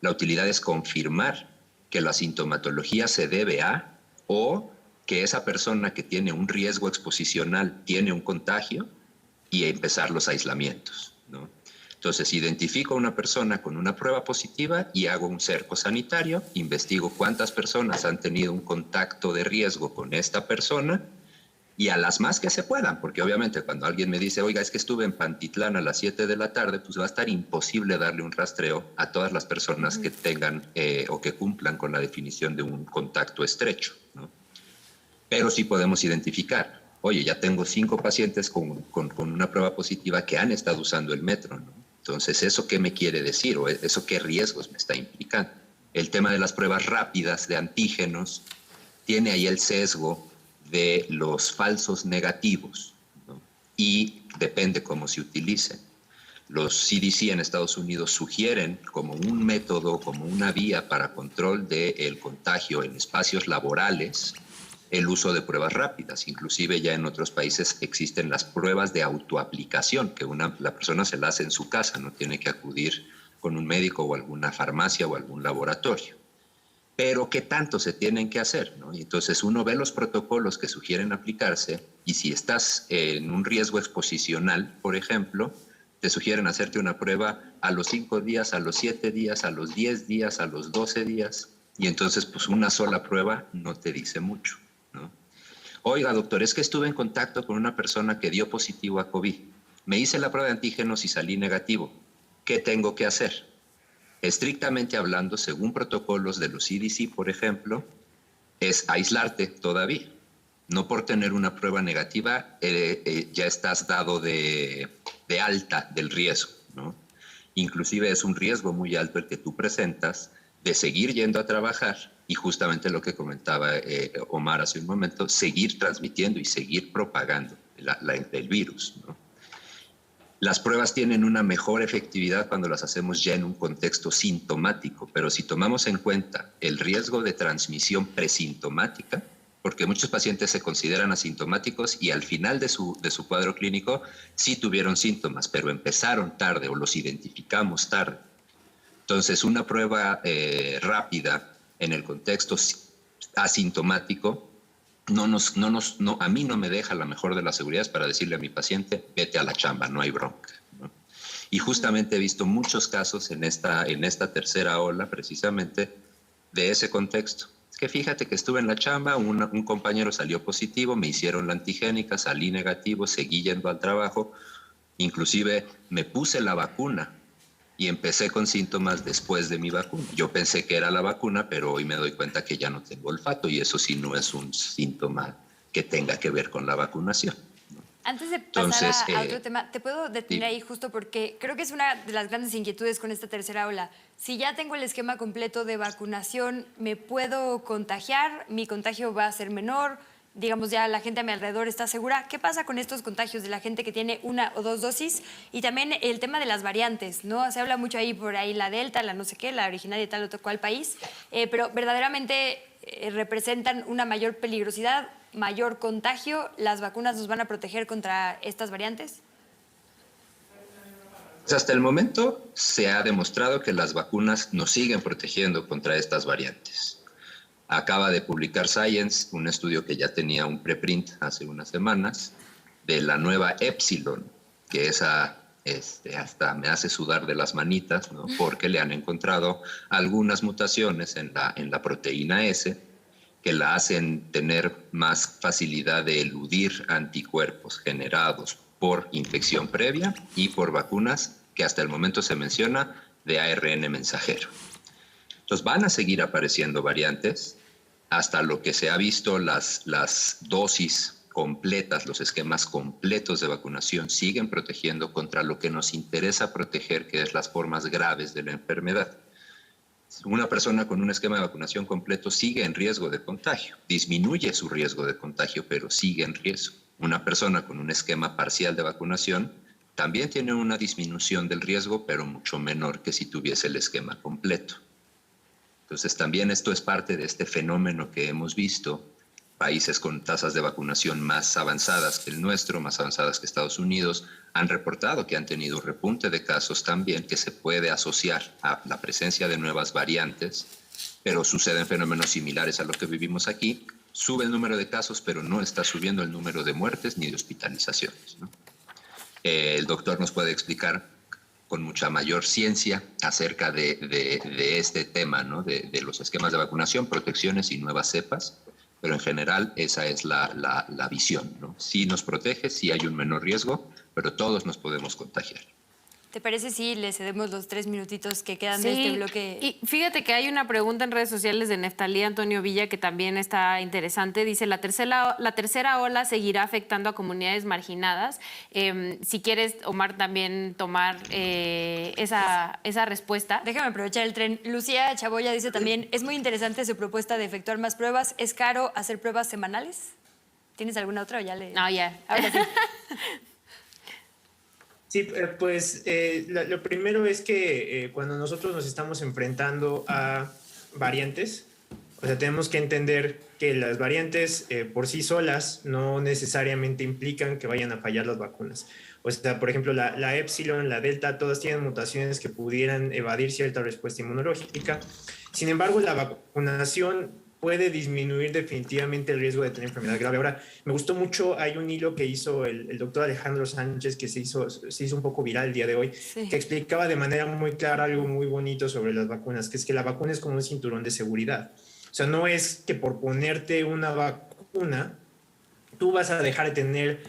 La utilidad es confirmar que la sintomatología se debe a, o que esa persona que tiene un riesgo exposicional tiene un contagio, y empezar los aislamientos, ¿no? Entonces, identifico a una persona con una prueba positiva y hago un cerco sanitario, investigo cuántas personas han tenido un contacto de riesgo con esta persona y a las más que se puedan, porque obviamente cuando alguien me dice, oiga, es que estuve en Pantitlán a las 7 de la tarde, pues va a estar imposible darle un rastreo a todas las personas que tengan o que cumplan con la definición de un contacto estrecho, ¿no? Pero sí podemos identificar, oye, ya tengo 5 pacientes con una prueba positiva que han estado usando el metro, ¿no? Entonces, ¿eso qué me quiere decir? ¿O eso qué riesgos me está implicando? El tema de las pruebas rápidas de antígenos tiene ahí el sesgo de los falsos negativos, ¿no? Y depende cómo se utilicen. Los CDC en Estados Unidos sugieren como un método, como una vía para control del contagio en espacios laborales, el uso de pruebas rápidas. Inclusive ya en otros países existen las pruebas de autoaplicación, que la persona se la hace en su casa, no tiene que acudir con un médico o alguna farmacia o algún laboratorio. Pero ¿qué tanto se tienen que hacer, ¿no? Y entonces uno ve los protocolos que sugieren aplicarse y si estás en un riesgo exposicional, por ejemplo, te sugieren hacerte una prueba a los 5 días, a los 7 días, a los 10 días, a los 12 días, y entonces pues una sola prueba no te dice mucho, ¿no? Oiga, doctor, es que estuve en contacto con una persona que dio positivo a COVID. me hice la prueba de antígenos y salí negativo. ¿Qué tengo que hacer? Estrictamente hablando, según protocolos de los CDC, por ejemplo, es aislarte todavía. No por tener una prueba negativa ya estás dado de alta del riesgo, ¿no? Inclusive es un riesgo muy alto el que tú presentas de seguir yendo a trabajar y justamente lo que comentaba Omar hace un momento, seguir transmitiendo y seguir propagando el virus, ¿no? Las pruebas tienen una mejor efectividad cuando las hacemos ya en un contexto sintomático, pero si tomamos en cuenta el riesgo de transmisión presintomática, porque muchos pacientes se consideran asintomáticos y al final de su cuadro clínico sí tuvieron síntomas, pero empezaron tarde o los identificamos tarde. Entonces, una prueba rápida en el contexto asintomático a mí no me deja la mejor de las seguridades para decirle a mi paciente, vete a la chamba, no hay bronca, ¿no? Y justamente he visto muchos casos en esta tercera ola, precisamente, de ese contexto. Es que fíjate que estuve en la chamba, un compañero salió positivo, me hicieron la antigénica, salí negativo, seguí yendo al trabajo, inclusive me puse la vacuna y empecé con síntomas después de mi vacuna. Yo pensé que era la vacuna, pero hoy me doy cuenta que ya no tengo olfato y eso sí no es un síntoma que tenga que ver con la vacunación. Antes de pasar a otro tema, te puedo detener ahí justo porque creo que es una de las grandes inquietudes con esta tercera ola. Si ya tengo el esquema completo de vacunación, ¿me puedo contagiar? ¿Mi contagio va a ser menor? Digamos, ya la gente a mi alrededor está segura. ¿Qué pasa con estos contagios de la gente que tiene 1 o 2 dosis? Y también el tema de las variantes, ¿no? Se habla mucho ahí por ahí la Delta, la no sé qué, la originaria de tal o cual país, pero verdaderamente representan una mayor peligrosidad, mayor contagio. ¿Las vacunas nos van a proteger contra estas variantes? Pues hasta el momento se ha demostrado que las vacunas nos siguen protegiendo contra estas variantes. Acaba de publicar Science un estudio que ya tenía un preprint hace unas semanas de la nueva Epsilon, que esa hasta me hace sudar de las manitas, ¿no? Porque le han encontrado algunas mutaciones en la proteína S que la hacen tener más facilidad de eludir anticuerpos generados por infección previa y por vacunas que hasta el momento se menciona de ARN mensajero. Entonces van a seguir apareciendo variantes hasta lo que se ha visto las dosis completas, los esquemas completos de vacunación siguen protegiendo contra lo que nos interesa proteger, que es las formas graves de la enfermedad. Una persona con un esquema de vacunación completo sigue en riesgo de contagio, disminuye su riesgo de contagio, pero sigue en riesgo. Una persona con un esquema parcial de vacunación también tiene una disminución del riesgo, pero mucho menor que si tuviese el esquema completo. Entonces también esto es parte de este fenómeno que hemos visto. Países con tasas de vacunación más avanzadas que el nuestro, más avanzadas que Estados Unidos, han reportado que han tenido repunte de casos también que se puede asociar a la presencia de nuevas variantes, pero suceden fenómenos similares a lo que vivimos aquí. Sube el número de casos, pero no está subiendo el número de muertes ni de hospitalizaciones, ¿no? El doctor nos puede explicar con mucha mayor ciencia acerca de este tema, ¿no? De los esquemas de vacunación, protecciones y nuevas cepas, pero en general esa es la visión, ¿no? Sí nos protege, sí hay un menor riesgo, pero todos nos podemos contagiar. ¿Te parece si le cedemos los 3 minutitos que quedan de este bloque? Y fíjate que hay una pregunta en redes sociales de Neftalí Antonio Villa que también está interesante. Dice, ¿la tercera ola seguirá afectando a comunidades marginadas? Si quieres, Omar, también tomar esa respuesta. Déjame aprovechar el tren. Lucía Chaboya dice también, es muy interesante su propuesta de efectuar más pruebas. ¿Es caro hacer pruebas semanales? ¿Tienes alguna otra o ya le...? No, ya. Ahora sí. Sí, pues lo primero es que cuando nosotros nos estamos enfrentando a variantes, o sea, tenemos que entender que las variantes por sí solas no necesariamente implican que vayan a fallar las vacunas. O sea, por ejemplo, la Epsilon, la Delta, todas tienen mutaciones que pudieran evadir cierta respuesta inmunológica. Sin embargo, la vacunación puede disminuir definitivamente el riesgo de tener enfermedad grave. Ahora, me gustó mucho, hay un hilo que hizo el doctor Alejandro Sánchez que se hizo un poco viral el día de hoy, sí, que explicaba de manera muy clara algo muy bonito sobre las vacunas, que es que la vacuna es como un cinturón de seguridad. O sea, no es que por ponerte una vacuna tú vas a dejar de tener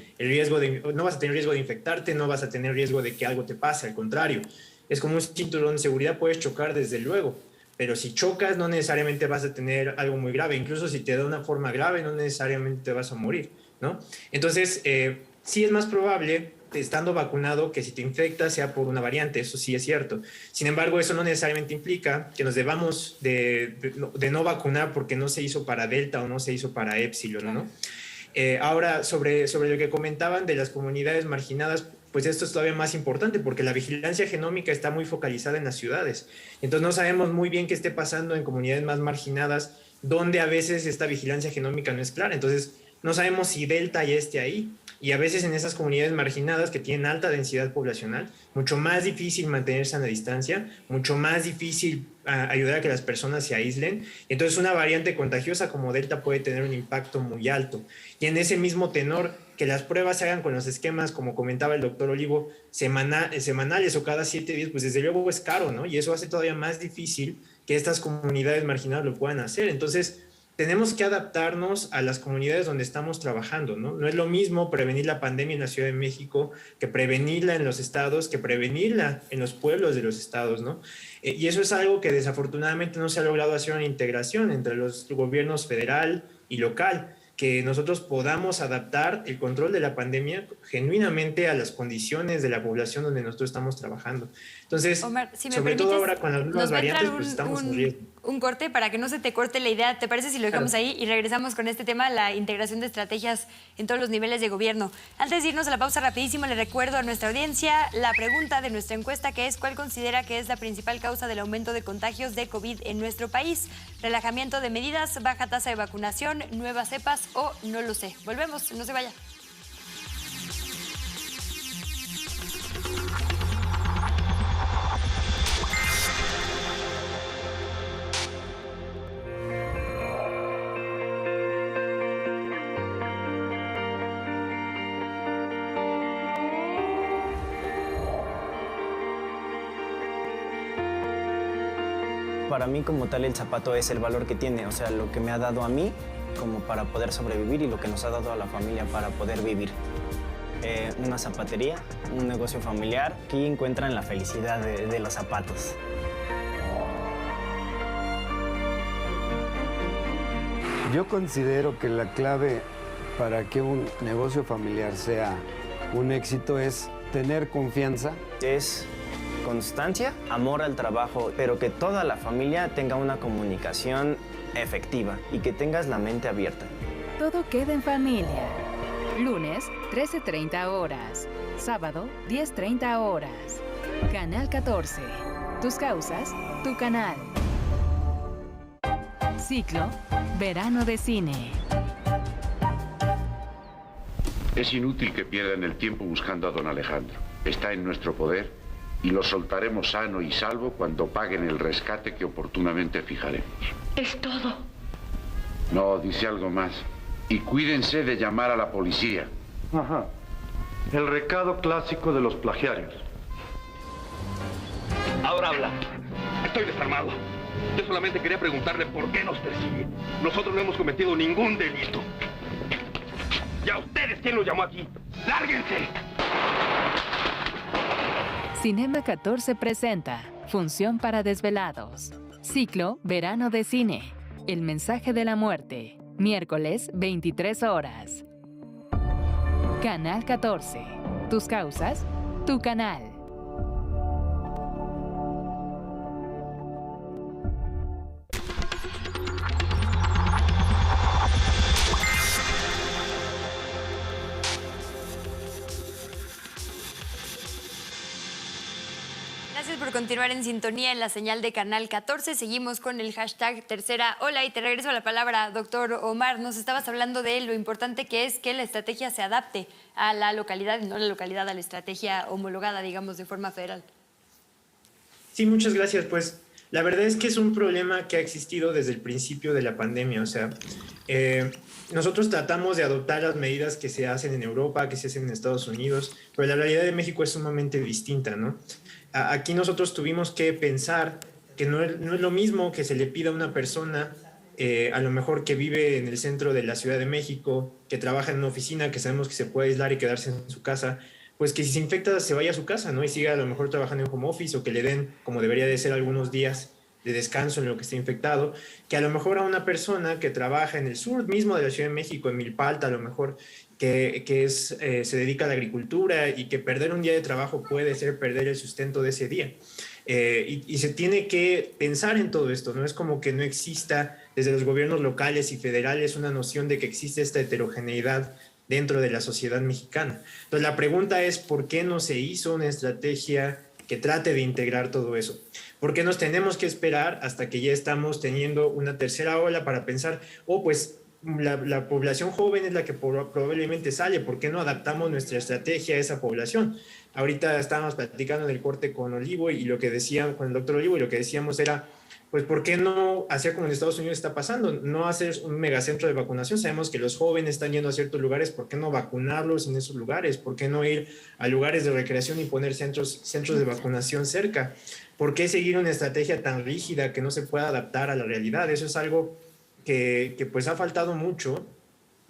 no vas a tener riesgo de infectarte, no vas a tener riesgo de que algo te pase, al contrario. Es como un cinturón de seguridad, puedes chocar desde luego, pero si chocas no necesariamente vas a tener algo muy grave, incluso si te da una forma grave no necesariamente te vas a morir, ¿no? Entonces, sí es más probable estando vacunado que si te infectas sea por una variante, eso sí es cierto. Sin embargo, eso no necesariamente implica que nos debamos de no vacunar porque no se hizo para Delta o no se hizo para Epsilon, ¿no? Ahora, sobre lo que comentaban de las comunidades marginadas, pues esto es todavía más importante porque la vigilancia genómica está muy focalizada en las ciudades. Entonces no sabemos muy bien qué esté pasando en comunidades más marginadas, donde a veces esta vigilancia genómica no es clara. Entonces no sabemos si Delta ya esté ahí. Y a veces en esas comunidades marginadas que tienen alta densidad poblacional, mucho más difícil mantenerse a la distancia, mucho más difícil ayudar a que las personas se aíslen. Entonces una variante contagiosa como Delta puede tener un impacto muy alto. Y en ese mismo tenor, que las pruebas se hagan con los esquemas, como comentaba el doctor Olivo, semanales o cada 7 días, pues desde luego es caro, ¿no? Y eso hace todavía más difícil que estas comunidades marginadas lo puedan hacer. Entonces, tenemos que adaptarnos a las comunidades donde estamos trabajando, ¿no? No es lo mismo prevenir la pandemia en la Ciudad de México que prevenirla en los estados, que prevenirla en los pueblos de los estados, ¿no? Y eso es algo que desafortunadamente no se ha logrado hacer una integración entre los gobiernos federal y local, que nosotros podamos adaptar el control de la pandemia genuinamente a las condiciones de la población donde nosotros estamos trabajando. Entonces, Omar, si me sobre todo ahora con las nuevas nos va a entrar variantes, pues estamos en riesgo. Un corte para que no se te corte la idea. ¿Te parece si lo dejamos ahí y regresamos con este tema, la integración de estrategias en todos los niveles de gobierno? Antes de irnos a la pausa rapidísimo, le recuerdo a nuestra audiencia la pregunta de nuestra encuesta, que es: ¿cuál considera que es la principal causa del aumento de contagios de COVID en nuestro país? ¿Relajamiento de medidas, baja tasa de vacunación, nuevas cepas o no lo sé? Volvemos, no se vaya. Para mí como tal el zapato es el valor que tiene, o sea, lo que me ha dado a mí como para poder sobrevivir y lo que nos ha dado a la familia para poder vivir. Una zapatería, un negocio familiar, aquí encuentran la felicidad de los zapatos. Yo considero que la clave para que un negocio familiar sea un éxito es tener confianza. Es constancia, amor al trabajo, pero que toda la familia tenga una comunicación efectiva y que tengas la mente abierta. Todo queda en familia. Lunes, 13:30 horas. Sábado, 10:30 horas. Canal 14. Tus causas, tu canal. Ciclo Verano de Cine. Es inútil que pierdan el tiempo buscando a don Alejandro. Está en nuestro poder y lo soltaremos sano y salvo cuando paguen el rescate que oportunamente fijaremos. Es todo. No, dice algo más. Y cuídense de llamar a la policía. Ajá. El recado clásico de los plagiarios. Ahora habla. Estoy desarmado. Yo solamente quería preguntarle por qué nos persigue. Nosotros no hemos cometido ningún delito. ¿Y a ustedes quién los llamó aquí? ¡Lárguense! Cinema 14 presenta Función para desvelados. Ciclo Verano de Cine. El mensaje de la muerte. Miércoles, 23 horas. Canal 14. Tus causas, tu canal. Gracias por continuar en sintonía en la señal de Canal 14. Seguimos con el hashtag Tercera Ola y te regreso a la palabra, doctor Omar. Nos estabas hablando de lo importante que es que la estrategia se adapte a la localidad y no la localidad a la estrategia homologada, digamos, de forma federal. Sí, muchas gracias. Pues la verdad es que es un problema que ha existido desde el principio de la pandemia. O sea, nosotros tratamos de adoptar las medidas que se hacen en Europa, que se hacen en Estados Unidos, pero la realidad de México es sumamente distinta, ¿no? Aquí nosotros tuvimos que pensar que no es lo mismo que se le pida a una persona a lo mejor que vive en el centro de la Ciudad de México, que trabaja en una oficina, que sabemos que se puede aislar y quedarse en su casa, pues que si se infecta se vaya a su casa, ¿no? Y siga a lo mejor trabajando en home office, o que le den, como debería de ser, algunos días de descanso en lo que esté infectado, que a lo mejor a una persona que trabaja en el sur mismo de la Ciudad de México, en Milpalta, a lo mejor se dedica a la agricultura, y que perder un día de trabajo puede ser perder el sustento de ese día. Y se tiene que pensar en todo esto, no es como que no exista desde los gobiernos locales y federales una noción de que existe esta heterogeneidad dentro de la sociedad mexicana. Entonces la pregunta es, ¿por qué no se hizo una estrategia que trate de integrar todo eso? ¿Por qué nos tenemos que esperar hasta que ya estamos teniendo una tercera ola para pensar, pues la población joven es la que probablemente sale? ¿Por qué no adaptamos nuestra estrategia a esa población? Ahorita estábamos platicando en el corte con Olivo y lo que decían, con el doctor Olivo, y lo que decíamos era, pues ¿por qué no hacer como en Estados Unidos está pasando? No hacer un megacentro de vacunación. Sabemos que los jóvenes están yendo a ciertos lugares, ¿por qué no vacunarlos en esos lugares? ¿Por qué no ir a lugares de recreación y poner centros de vacunación cerca? ¿Por qué seguir una estrategia tan rígida que no se pueda adaptar a la realidad? Eso es algo que pues ha faltado mucho,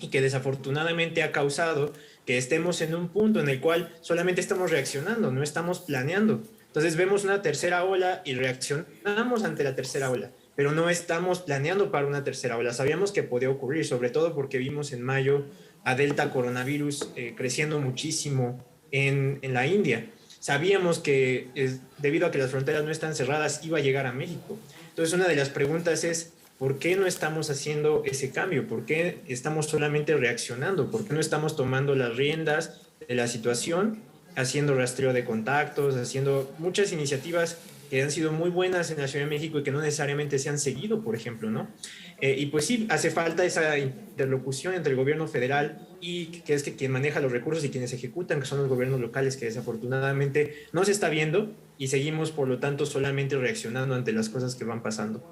y que desafortunadamente ha causado que estemos en un punto en el cual solamente estamos reaccionando, no estamos planeando. Entonces vemos una tercera ola y reaccionamos ante la tercera ola, pero no estamos planeando para una tercera ola. Sabíamos que podía ocurrir, sobre todo porque vimos en mayo a Delta coronavirus creciendo muchísimo en la India. Sabíamos que debido a que las fronteras no están cerradas, iba a llegar a México. Entonces una de las preguntas es, ¿por qué no estamos haciendo ese cambio? ¿Por qué estamos solamente reaccionando? ¿Por qué no estamos tomando las riendas de la situación, haciendo rastreo de contactos, haciendo muchas iniciativas que han sido muy buenas en la Ciudad de México y que no necesariamente se han seguido, por ejemplo, ¿no? Y pues sí, hace falta esa interlocución entre el gobierno federal y que es quien maneja los recursos y quienes ejecutan, que son los gobiernos locales, que desafortunadamente no se está viendo, y seguimos, por lo tanto, solamente reaccionando ante las cosas que van pasando.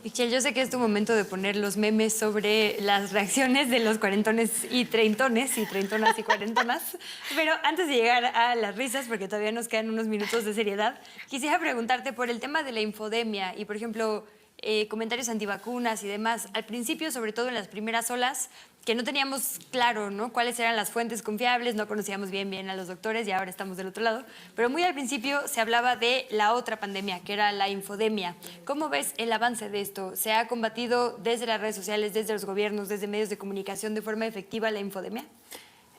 Michelle, yo sé que es tu momento de poner los memes sobre las reacciones de los cuarentones y treintones, y treintonas y cuarentonas, pero antes de llegar a las risas, porque todavía nos quedan unos minutos de seriedad, quisiera preguntarte por el tema de la infodemia y, por ejemplo, comentarios antivacunas y demás. Al principio, sobre todo en las primeras olas, que no teníamos claro, ¿no?, cuáles eran las fuentes confiables, no conocíamos bien a los doctores, y ahora estamos del otro lado, pero muy al principio se hablaba de la otra pandemia, que era la infodemia. ¿Cómo ves el avance de esto? ¿Se ha combatido desde las redes sociales, desde los gobiernos, desde medios de comunicación de forma efectiva la infodemia?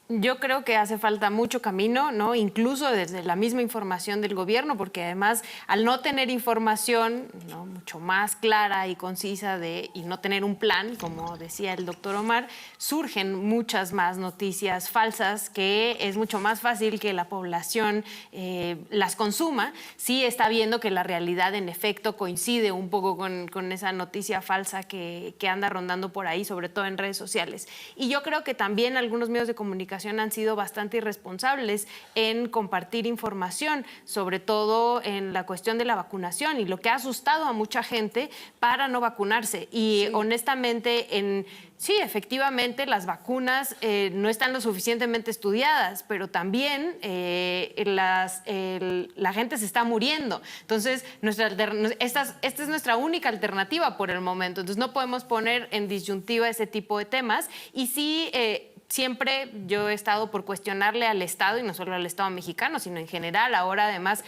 Yo creo que hace falta mucho camino, ¿no? Incluso desde la misma información del gobierno, porque además al no tener información, ¿no?, mucho más clara y concisa y no tener un plan, como decía el doctor Omar, surgen muchas más noticias falsas que es mucho más fácil que la población las consuma si está viendo que la realidad en efecto coincide un poco con esa noticia falsa que anda rondando por ahí, sobre todo en redes sociales. Y yo creo que también algunos medios de comunicación han sido bastante irresponsables en compartir información, sobre todo en la cuestión de la vacunación, y lo que ha asustado a mucha gente para no vacunarse. Y honestamente, sí, efectivamente, las vacunas no están lo suficientemente estudiadas, pero también la gente se está muriendo. Entonces, esta es nuestra única alternativa por el momento. Entonces, no podemos poner en disyuntiva ese tipo de temas. Y sí, siempre yo he estado por cuestionarle al Estado, y no solo al Estado mexicano, sino en general, ahora además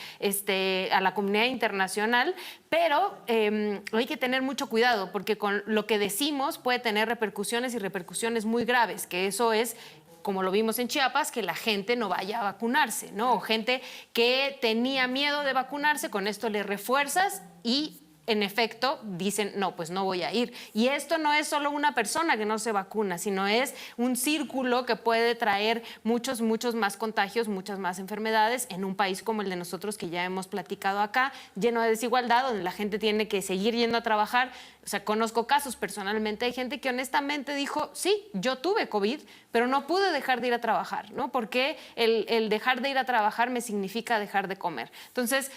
a la comunidad internacional, pero hay que tener mucho cuidado, porque con lo que decimos puede tener repercusiones, y repercusiones muy graves, que eso es, como lo vimos en Chiapas, que la gente no vaya a vacunarse, ¿no? O gente que tenía miedo de vacunarse, con esto le refuerzas y en efecto dicen, no, pues no voy a ir. Y esto no es solo una persona que no se vacuna, sino es un círculo que puede traer muchos más contagios, muchas más enfermedades en un país como el de nosotros, que ya hemos platicado acá, lleno de desigualdad, donde la gente tiene que seguir yendo a trabajar. O sea, conozco casos personalmente, hay gente que honestamente dijo, sí, yo tuve COVID, pero no pude dejar de ir a trabajar, ¿no? Porque el dejar de ir a trabajar me significa dejar de comer. Entonces,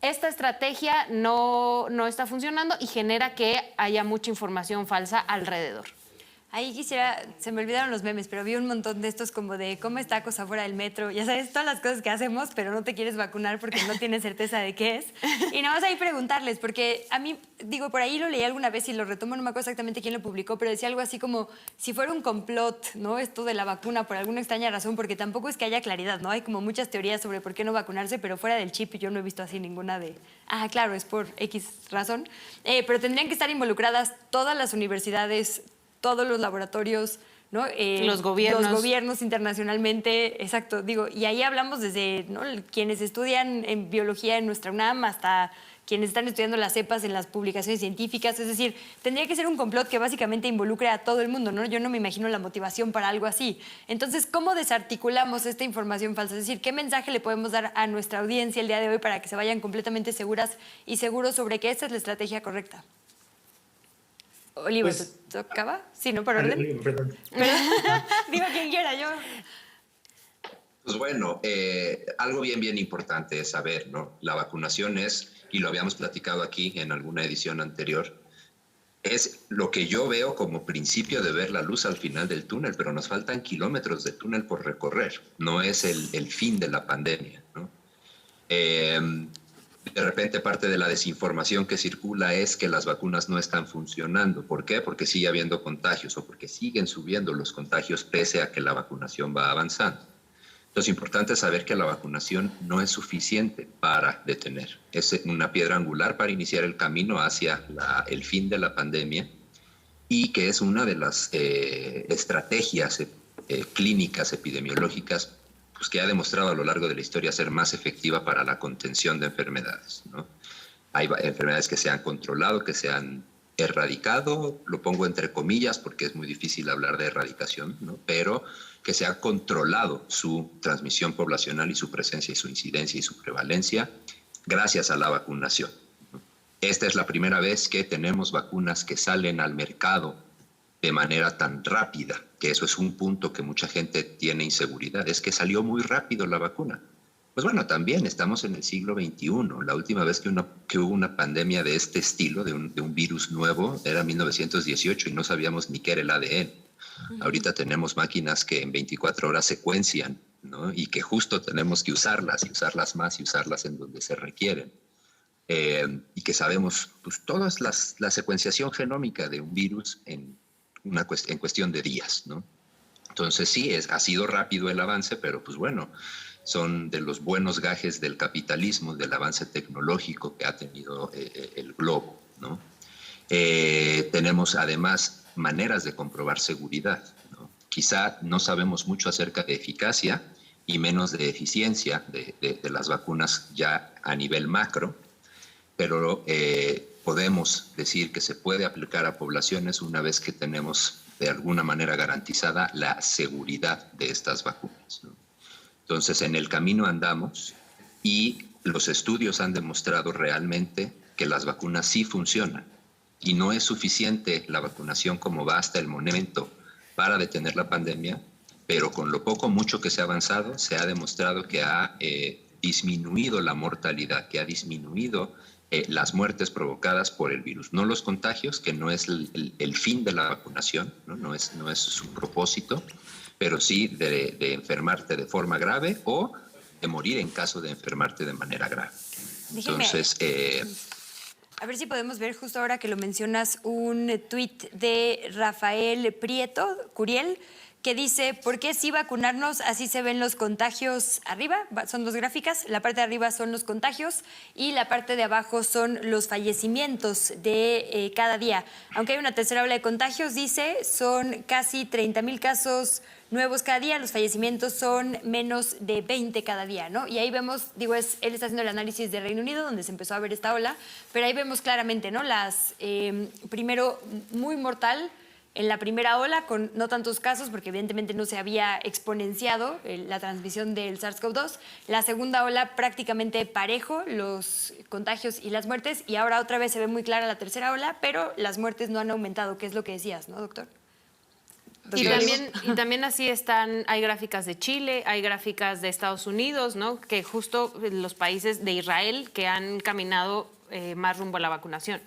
esta estrategia no está funcionando y genera que haya mucha información falsa alrededor. Ahí quisiera, se me olvidaron los memes, pero vi un montón de estos como de comes tacos afuera del metro, ya sabes, todas las cosas que hacemos, pero no te quieres vacunar porque no tienes certeza de qué es. Y nada más ahí preguntarles, porque a mí, digo, por ahí lo leí alguna vez y lo retomo, no me acuerdo exactamente quién lo publicó, pero decía algo así como si fuera un complot, ¿no? Esto de la vacuna por alguna extraña razón, porque tampoco es que haya claridad, ¿no? Hay como muchas teorías sobre por qué no vacunarse, pero fuera del chip yo no he visto así ninguna de, claro, es por X razón. Pero tendrían que estar involucradas todas las universidades, todos los laboratorios, ¿no? Los gobiernos internacionalmente, exacto, digo, y ahí hablamos desde, ¿no?, quienes estudian en biología en nuestra UNAM hasta quienes están estudiando las cepas en las publicaciones científicas, es decir, tendría que ser un complot que básicamente involucre a todo el mundo, ¿no? Yo no me imagino la motivación para algo así. Entonces, ¿cómo desarticulamos esta información falsa? Es decir, ¿qué mensaje le podemos dar a nuestra audiencia el día de hoy para que se vayan completamente seguras y seguros sobre que esta es la estrategia correcta? Olivo, Pues, ¿te tocaba? Sí, ¿no? Por orden. Olivo, perdón. Digo quien quiera, yo. Pues bueno, algo bien importante es saber, ¿no? La vacunación es, y lo habíamos platicado aquí en alguna edición anterior, es lo que yo veo como principio de ver la luz al final del túnel, pero nos faltan kilómetros de túnel por recorrer. No es el fin de la pandemia, ¿no? De repente parte de la desinformación que circula es que las vacunas no están funcionando. ¿Por qué? Porque sigue habiendo contagios o porque siguen subiendo los contagios pese a que la vacunación va avanzando. Entonces, es importante saber que la vacunación no es suficiente para detener. Es una piedra angular para iniciar el camino hacia el fin de la pandemia y que es una de las estrategias clínicas epidemiológicas pues, que ha demostrado a lo largo de la historia ser más efectiva para la contención de enfermedades, ¿no? Hay enfermedades que se han controlado, que se han erradicado, lo pongo entre comillas porque es muy difícil hablar de erradicación, ¿no? Pero que se ha controlado su transmisión poblacional y su presencia y su incidencia y su prevalencia gracias a la vacunación, ¿no? Esta es la primera vez que tenemos vacunas que salen al mercado de manera tan rápida, que eso es un punto que mucha gente tiene inseguridad, es que salió muy rápido la vacuna. Pues bueno, también estamos en el siglo XXI. La última vez que hubo una pandemia de este estilo, de un virus nuevo, era 1918 y no sabíamos ni qué era el ADN. Ahorita tenemos máquinas que en 24 horas secuencian, ¿no? Y que justo tenemos que usarlas y usarlas más y usarlas en donde se requieren. Y que sabemos pues, toda la secuenciación genómica de un virus en cuestión de días, ¿no? Entonces sí, ha sido rápido el avance, pero pues bueno, son de los buenos gajes del capitalismo, del avance tecnológico que ha tenido el globo, ¿no? Tenemos además maneras de comprobar seguridad, ¿no? Quizá no sabemos mucho acerca de eficacia y menos de eficiencia de las vacunas ya a nivel macro, pero podemos decir que se puede aplicar a poblaciones una vez que tenemos de alguna manera garantizada la seguridad de estas vacunas, ¿no? Entonces, en el camino andamos y los estudios han demostrado realmente que las vacunas sí funcionan y no es suficiente la vacunación como va hasta el momento para detener la pandemia, pero con lo poco mucho que se ha avanzado, se ha demostrado que ha disminuido la mortalidad, que ha disminuido las muertes provocadas por el virus, no los contagios, que no es el fin de la vacunación, no es su propósito, pero sí de enfermarte de forma grave o de morir en caso de enfermarte de manera grave. Entonces, a ver si podemos ver justo ahora que lo mencionas un tuit de Rafael Prieto, Curiel, que dice, ¿por qué sí vacunarnos? Así se ven los contagios arriba, son dos gráficas, la parte de arriba son los contagios y la parte de abajo son los fallecimientos de cada día. Aunque hay una tercera ola de contagios, dice, son casi 30,000 casos nuevos cada día, los fallecimientos son menos de 20 cada día, ¿no? Y ahí vemos, digo, él está haciendo el análisis de Reino Unido, donde se empezó a ver esta ola, pero ahí vemos claramente, ¿no? Primero, muy mortal, en la primera ola, con no tantos casos, porque evidentemente no se había exponenciado la transmisión del SARS-CoV-2. La segunda ola, prácticamente parejo, los contagios y las muertes. Y ahora otra vez se ve muy clara la tercera ola, pero las muertes no han aumentado, que es lo que decías, ¿no, doctor? Y también así hay gráficas de Chile, hay gráficas de Estados Unidos, ¿no? Que justo los países de Israel que han caminado más rumbo a la vacunación.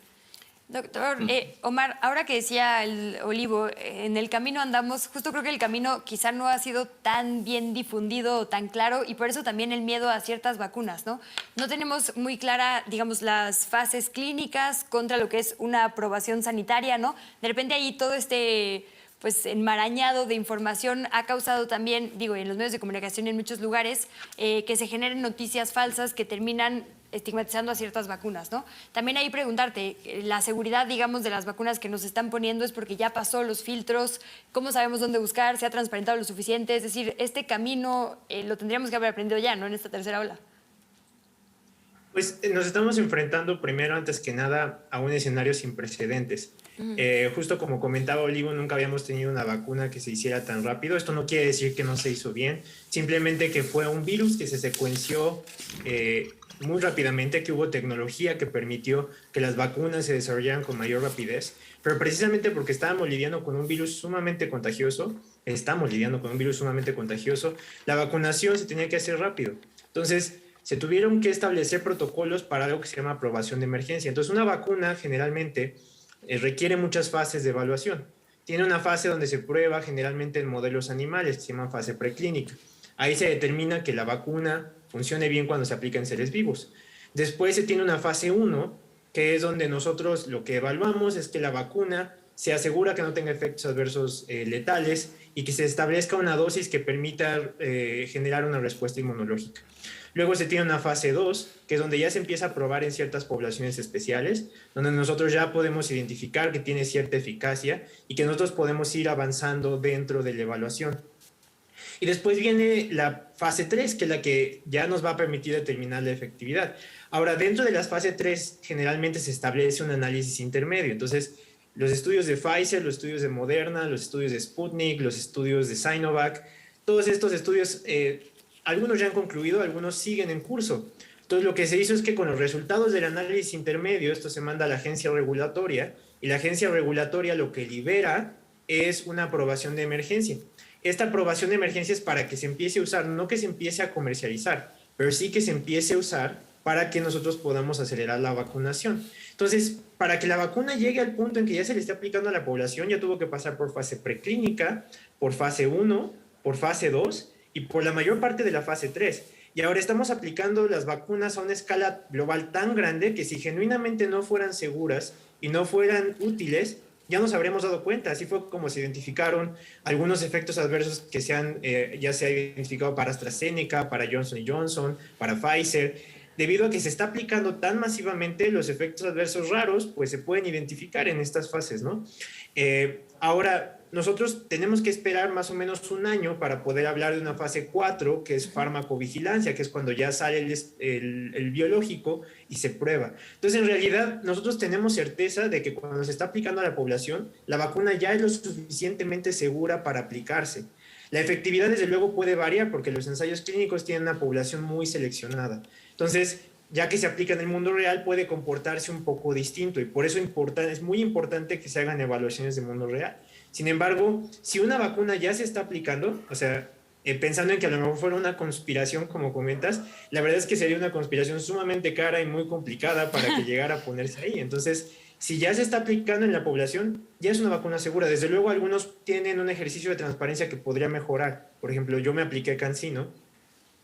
Doctor Omar, ahora que decía el Olivo, en el camino andamos, justo creo que el camino quizá no ha sido tan bien difundido o tan claro y por eso también el miedo a ciertas vacunas, ¿no? No tenemos muy clara, digamos, las fases clínicas contra lo que es una aprobación sanitaria, ¿no? De repente ahí todo este pues enmarañado de información ha causado también, digo, en los medios de comunicación y en muchos lugares, que se generen noticias falsas que terminan estigmatizando a ciertas vacunas, ¿no? También ahí preguntarte, la seguridad, digamos, de las vacunas que nos están poniendo es porque ya pasó los filtros, ¿cómo sabemos dónde buscar? ¿Se ha transparentado lo suficiente? Es decir, este camino lo tendríamos que haber aprendido ya, ¿no? En esta tercera ola. Pues nos estamos enfrentando primero, antes que nada, a un escenario sin precedentes. Justo como comentaba Olivo, nunca habíamos tenido una vacuna que se hiciera tan rápido. Esto no quiere decir que no se hizo bien, simplemente que fue un virus que se secuenció muy rápidamente, que hubo tecnología que permitió que las vacunas se desarrollaran con mayor rapidez, pero precisamente porque estábamos lidiando con un virus sumamente contagioso, la vacunación se tenía que hacer rápido. Entonces, se tuvieron que establecer protocolos para algo que se llama aprobación de emergencia. Entonces, una vacuna generalmente requiere muchas fases de evaluación. Tiene una fase donde se prueba generalmente en modelos animales, que se llama fase preclínica. Ahí se determina que la vacuna funcione bien cuando se aplica en seres vivos. Después se tiene una fase 1, que es donde nosotros lo que evaluamos es que la vacuna se asegura que no tenga efectos adversos letales y que se establezca una dosis que permita generar una respuesta inmunológica. Luego se tiene una fase 2, que es donde ya se empieza a probar en ciertas poblaciones especiales, donde nosotros ya podemos identificar que tiene cierta eficacia y que nosotros podemos ir avanzando dentro de la evaluación. Y después viene la fase 3, que es la que ya nos va a permitir determinar la efectividad. Ahora, dentro de la fase 3, generalmente se establece un análisis intermedio. Entonces, los estudios de Pfizer, los estudios de Moderna, los estudios de Sputnik, los estudios de Sinovac, todos estos estudios, algunos ya han concluido, algunos siguen en curso. Entonces, lo que se hizo es que con los resultados del análisis intermedio, esto se manda a la agencia regulatoria, y la agencia regulatoria lo que libera es una aprobación de emergencia. Esta aprobación de emergencia es para que se empiece a usar, no que se empiece a comercializar, pero sí que se empiece a usar para que nosotros podamos acelerar la vacunación. Entonces, para que la vacuna llegue al punto en que ya se le esté aplicando a la población, ya tuvo que pasar por fase preclínica, por fase 1, por fase 2 y por la mayor parte de la fase 3. Y ahora estamos aplicando las vacunas a una escala global tan grande que si genuinamente no fueran seguras y no fueran útiles, ya nos habremos dado cuenta. Así fue como se identificaron algunos efectos adversos que ya se ha identificado para AstraZeneca, para Johnson & Johnson, para Pfizer. Debido a que se está aplicando tan masivamente, los efectos adversos raros pues se pueden identificar en estas fases, ¿no? Ahora, nosotros tenemos que esperar más o menos un año para poder hablar de una fase 4, que es farmacovigilancia, que es cuando ya sale el biológico y se prueba. Entonces, en realidad, nosotros tenemos certeza de que cuando se está aplicando a la población, la vacuna ya es lo suficientemente segura para aplicarse. La efectividad, desde luego, puede variar porque los ensayos clínicos tienen una población muy seleccionada. Entonces, ya que se aplica en el mundo real, puede comportarse un poco distinto y por eso es muy importante que se hagan evaluaciones de mundo real. Sin embargo, si una vacuna ya se está aplicando, o sea, pensando en que a lo mejor fuera una conspiración, como comentas, la verdad es que sería una conspiración sumamente cara y muy complicada para que llegara a ponerse ahí. Entonces, si ya se está aplicando en la población, ya es una vacuna segura. Desde luego, algunos tienen un ejercicio de transparencia que podría mejorar. Por ejemplo, yo me apliqué CanSino.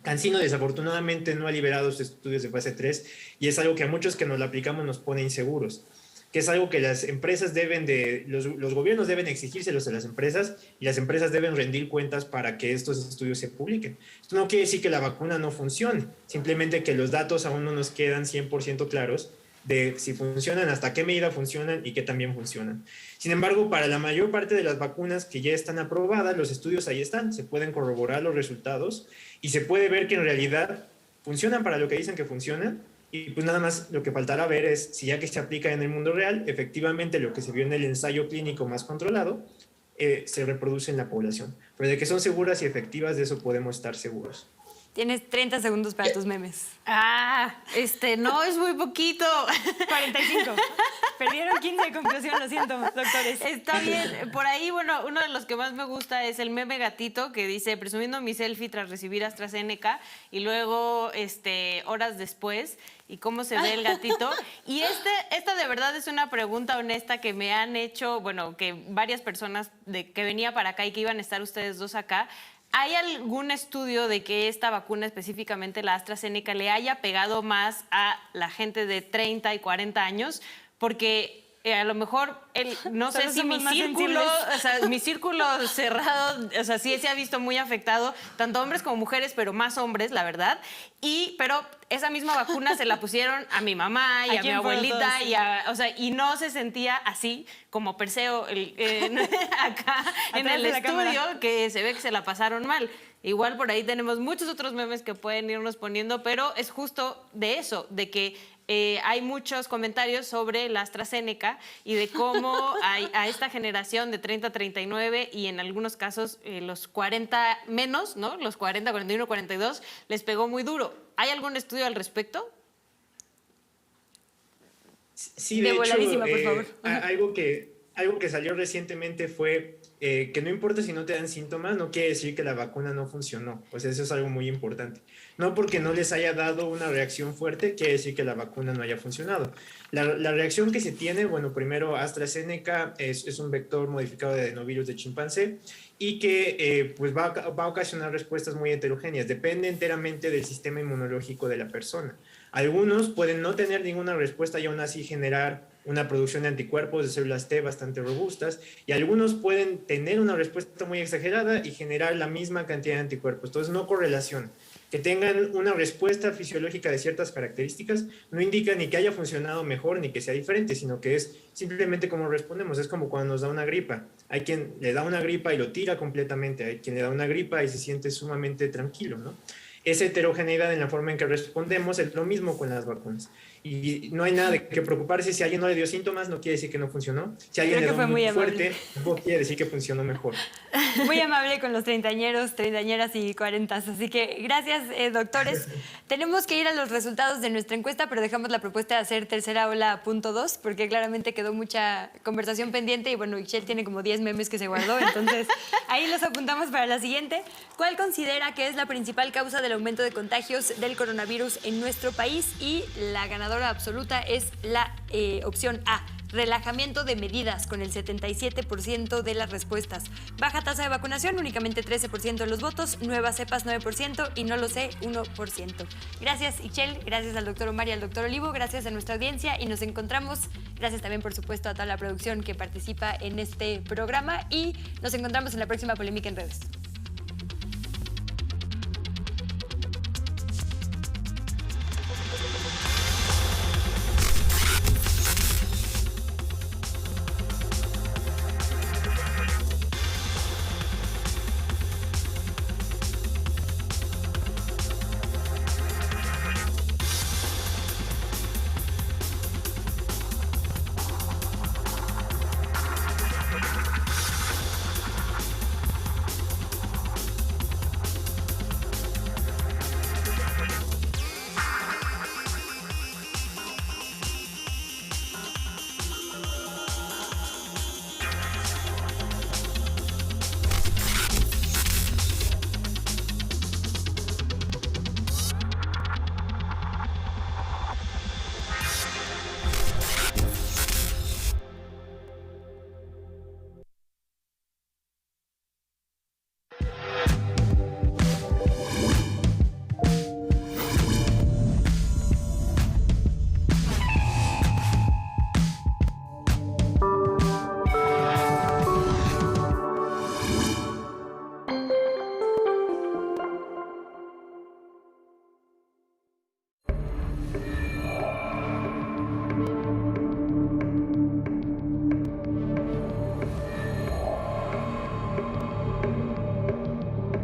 CanSino desafortunadamente no ha liberado sus estudios de fase 3 y es algo que a muchos que nos lo aplicamos nos pone inseguros, que es algo que las empresas los gobiernos deben exigírselos a las empresas y las empresas deben rendir cuentas para que estos estudios se publiquen. Esto no quiere decir que la vacuna no funcione, simplemente que los datos aún no nos quedan 100% claros de si funcionan, hasta qué medida funcionan y qué también funcionan. Sin embargo, para la mayor parte de las vacunas que ya están aprobadas, los estudios ahí están, se pueden corroborar los resultados y se puede ver que en realidad funcionan para lo que dicen que funcionan y pues nada más lo que faltará ver es si ya que se aplica en el mundo real, efectivamente lo que se vio en el ensayo clínico más controlado se reproduce en la población. Pero de que son seguras y efectivas, de eso podemos estar seguros. Tienes 30 segundos para tus memes. No, es muy poquito. 45. Perdieron 15 de conclusión, lo siento, doctores. Está bien. Por ahí, bueno, uno de los que más me gusta es el meme gatito que dice, presumiendo mi selfie tras recibir AstraZeneca, y luego, horas después, y cómo se ve el gatito. Y esta de verdad es una pregunta honesta que me han hecho, bueno, que varias personas que venía para acá y que iban a estar ustedes dos acá. ¿Hay algún estudio de que esta vacuna, específicamente la AstraZeneca, le haya pegado más a la gente de 30 y 40 años? Porque a lo mejor, no sé si mi círculo cerrado, sí se ha visto muy afectado, tanto hombres como mujeres, pero más hombres, la verdad. Pero esa misma vacuna se la pusieron a mi mamá y a mi abuelita, y no se sentía así como Perseo acá en el estudio, que se ve que se la pasaron mal. Igual por ahí tenemos muchos otros memes que pueden irnos poniendo, pero es justo de eso, de que hay muchos comentarios sobre la AstraZeneca y de cómo a esta generación de 30 a 39 y en algunos casos los 40 menos, ¿no? Los 40, 41, 42, les pegó muy duro. ¿Hay algún estudio al respecto? Sí, de hecho, por favor. Algo que salió recientemente fue que no importa si no te dan síntomas, no quiere decir que la vacuna no funcionó. Pues eso es algo muy importante. No porque no les haya dado una reacción fuerte, quiere decir que la vacuna no haya funcionado. La reacción que se tiene, bueno, primero AstraZeneca es un vector modificado de adenovirus de chimpancé y que pues va a ocasionar respuestas muy heterogéneas. Depende enteramente del sistema inmunológico de la persona. Algunos pueden no tener ninguna respuesta y aún así generar una producción de anticuerpos de células T bastante robustas, y algunos pueden tener una respuesta muy exagerada y generar la misma cantidad de anticuerpos. Entonces no correlación. Que tengan una respuesta fisiológica de ciertas características no indica ni que haya funcionado mejor ni que sea diferente, sino que es simplemente como respondemos. Es como cuando nos da una gripa. Hay quien le da una gripa y lo tira completamente, hay quien le da una gripa y se siente sumamente tranquilo, ¿no? Esa heterogeneidad en la forma en que respondemos es lo mismo con las vacunas. Y no hay nada de que preocuparse. Si alguien no le dio síntomas, no quiere decir que no funcionó. Si alguien le dio muy fuerte, no quiere decir que funcionó mejor. Muy amable con los treintañeros, treintañeras y cuarentas. Así que gracias, doctores. Tenemos que ir a los resultados de nuestra encuesta, pero dejamos la propuesta de hacer tercera ola .2, porque claramente quedó mucha conversación pendiente y bueno, Ixchel tiene como 10 memes que se guardó, entonces ahí los apuntamos para la siguiente. ¿Cuál considera que es la principal causa del aumento de contagios del coronavirus en nuestro país? Y la ganadora absoluta es la opción A, relajamiento de medidas, con el 77% de las respuestas. Baja tasa de vacunación, únicamente 13% de los votos. Nuevas cepas, 9%. Y no lo sé, 1%. Gracias, Ixchel. Gracias al doctor Omar y al doctor Olivo. Gracias a nuestra audiencia. Y nos encontramos, gracias también, por supuesto, a toda la producción que participa en este programa. Y nos encontramos en la próxima Polémica en Redes.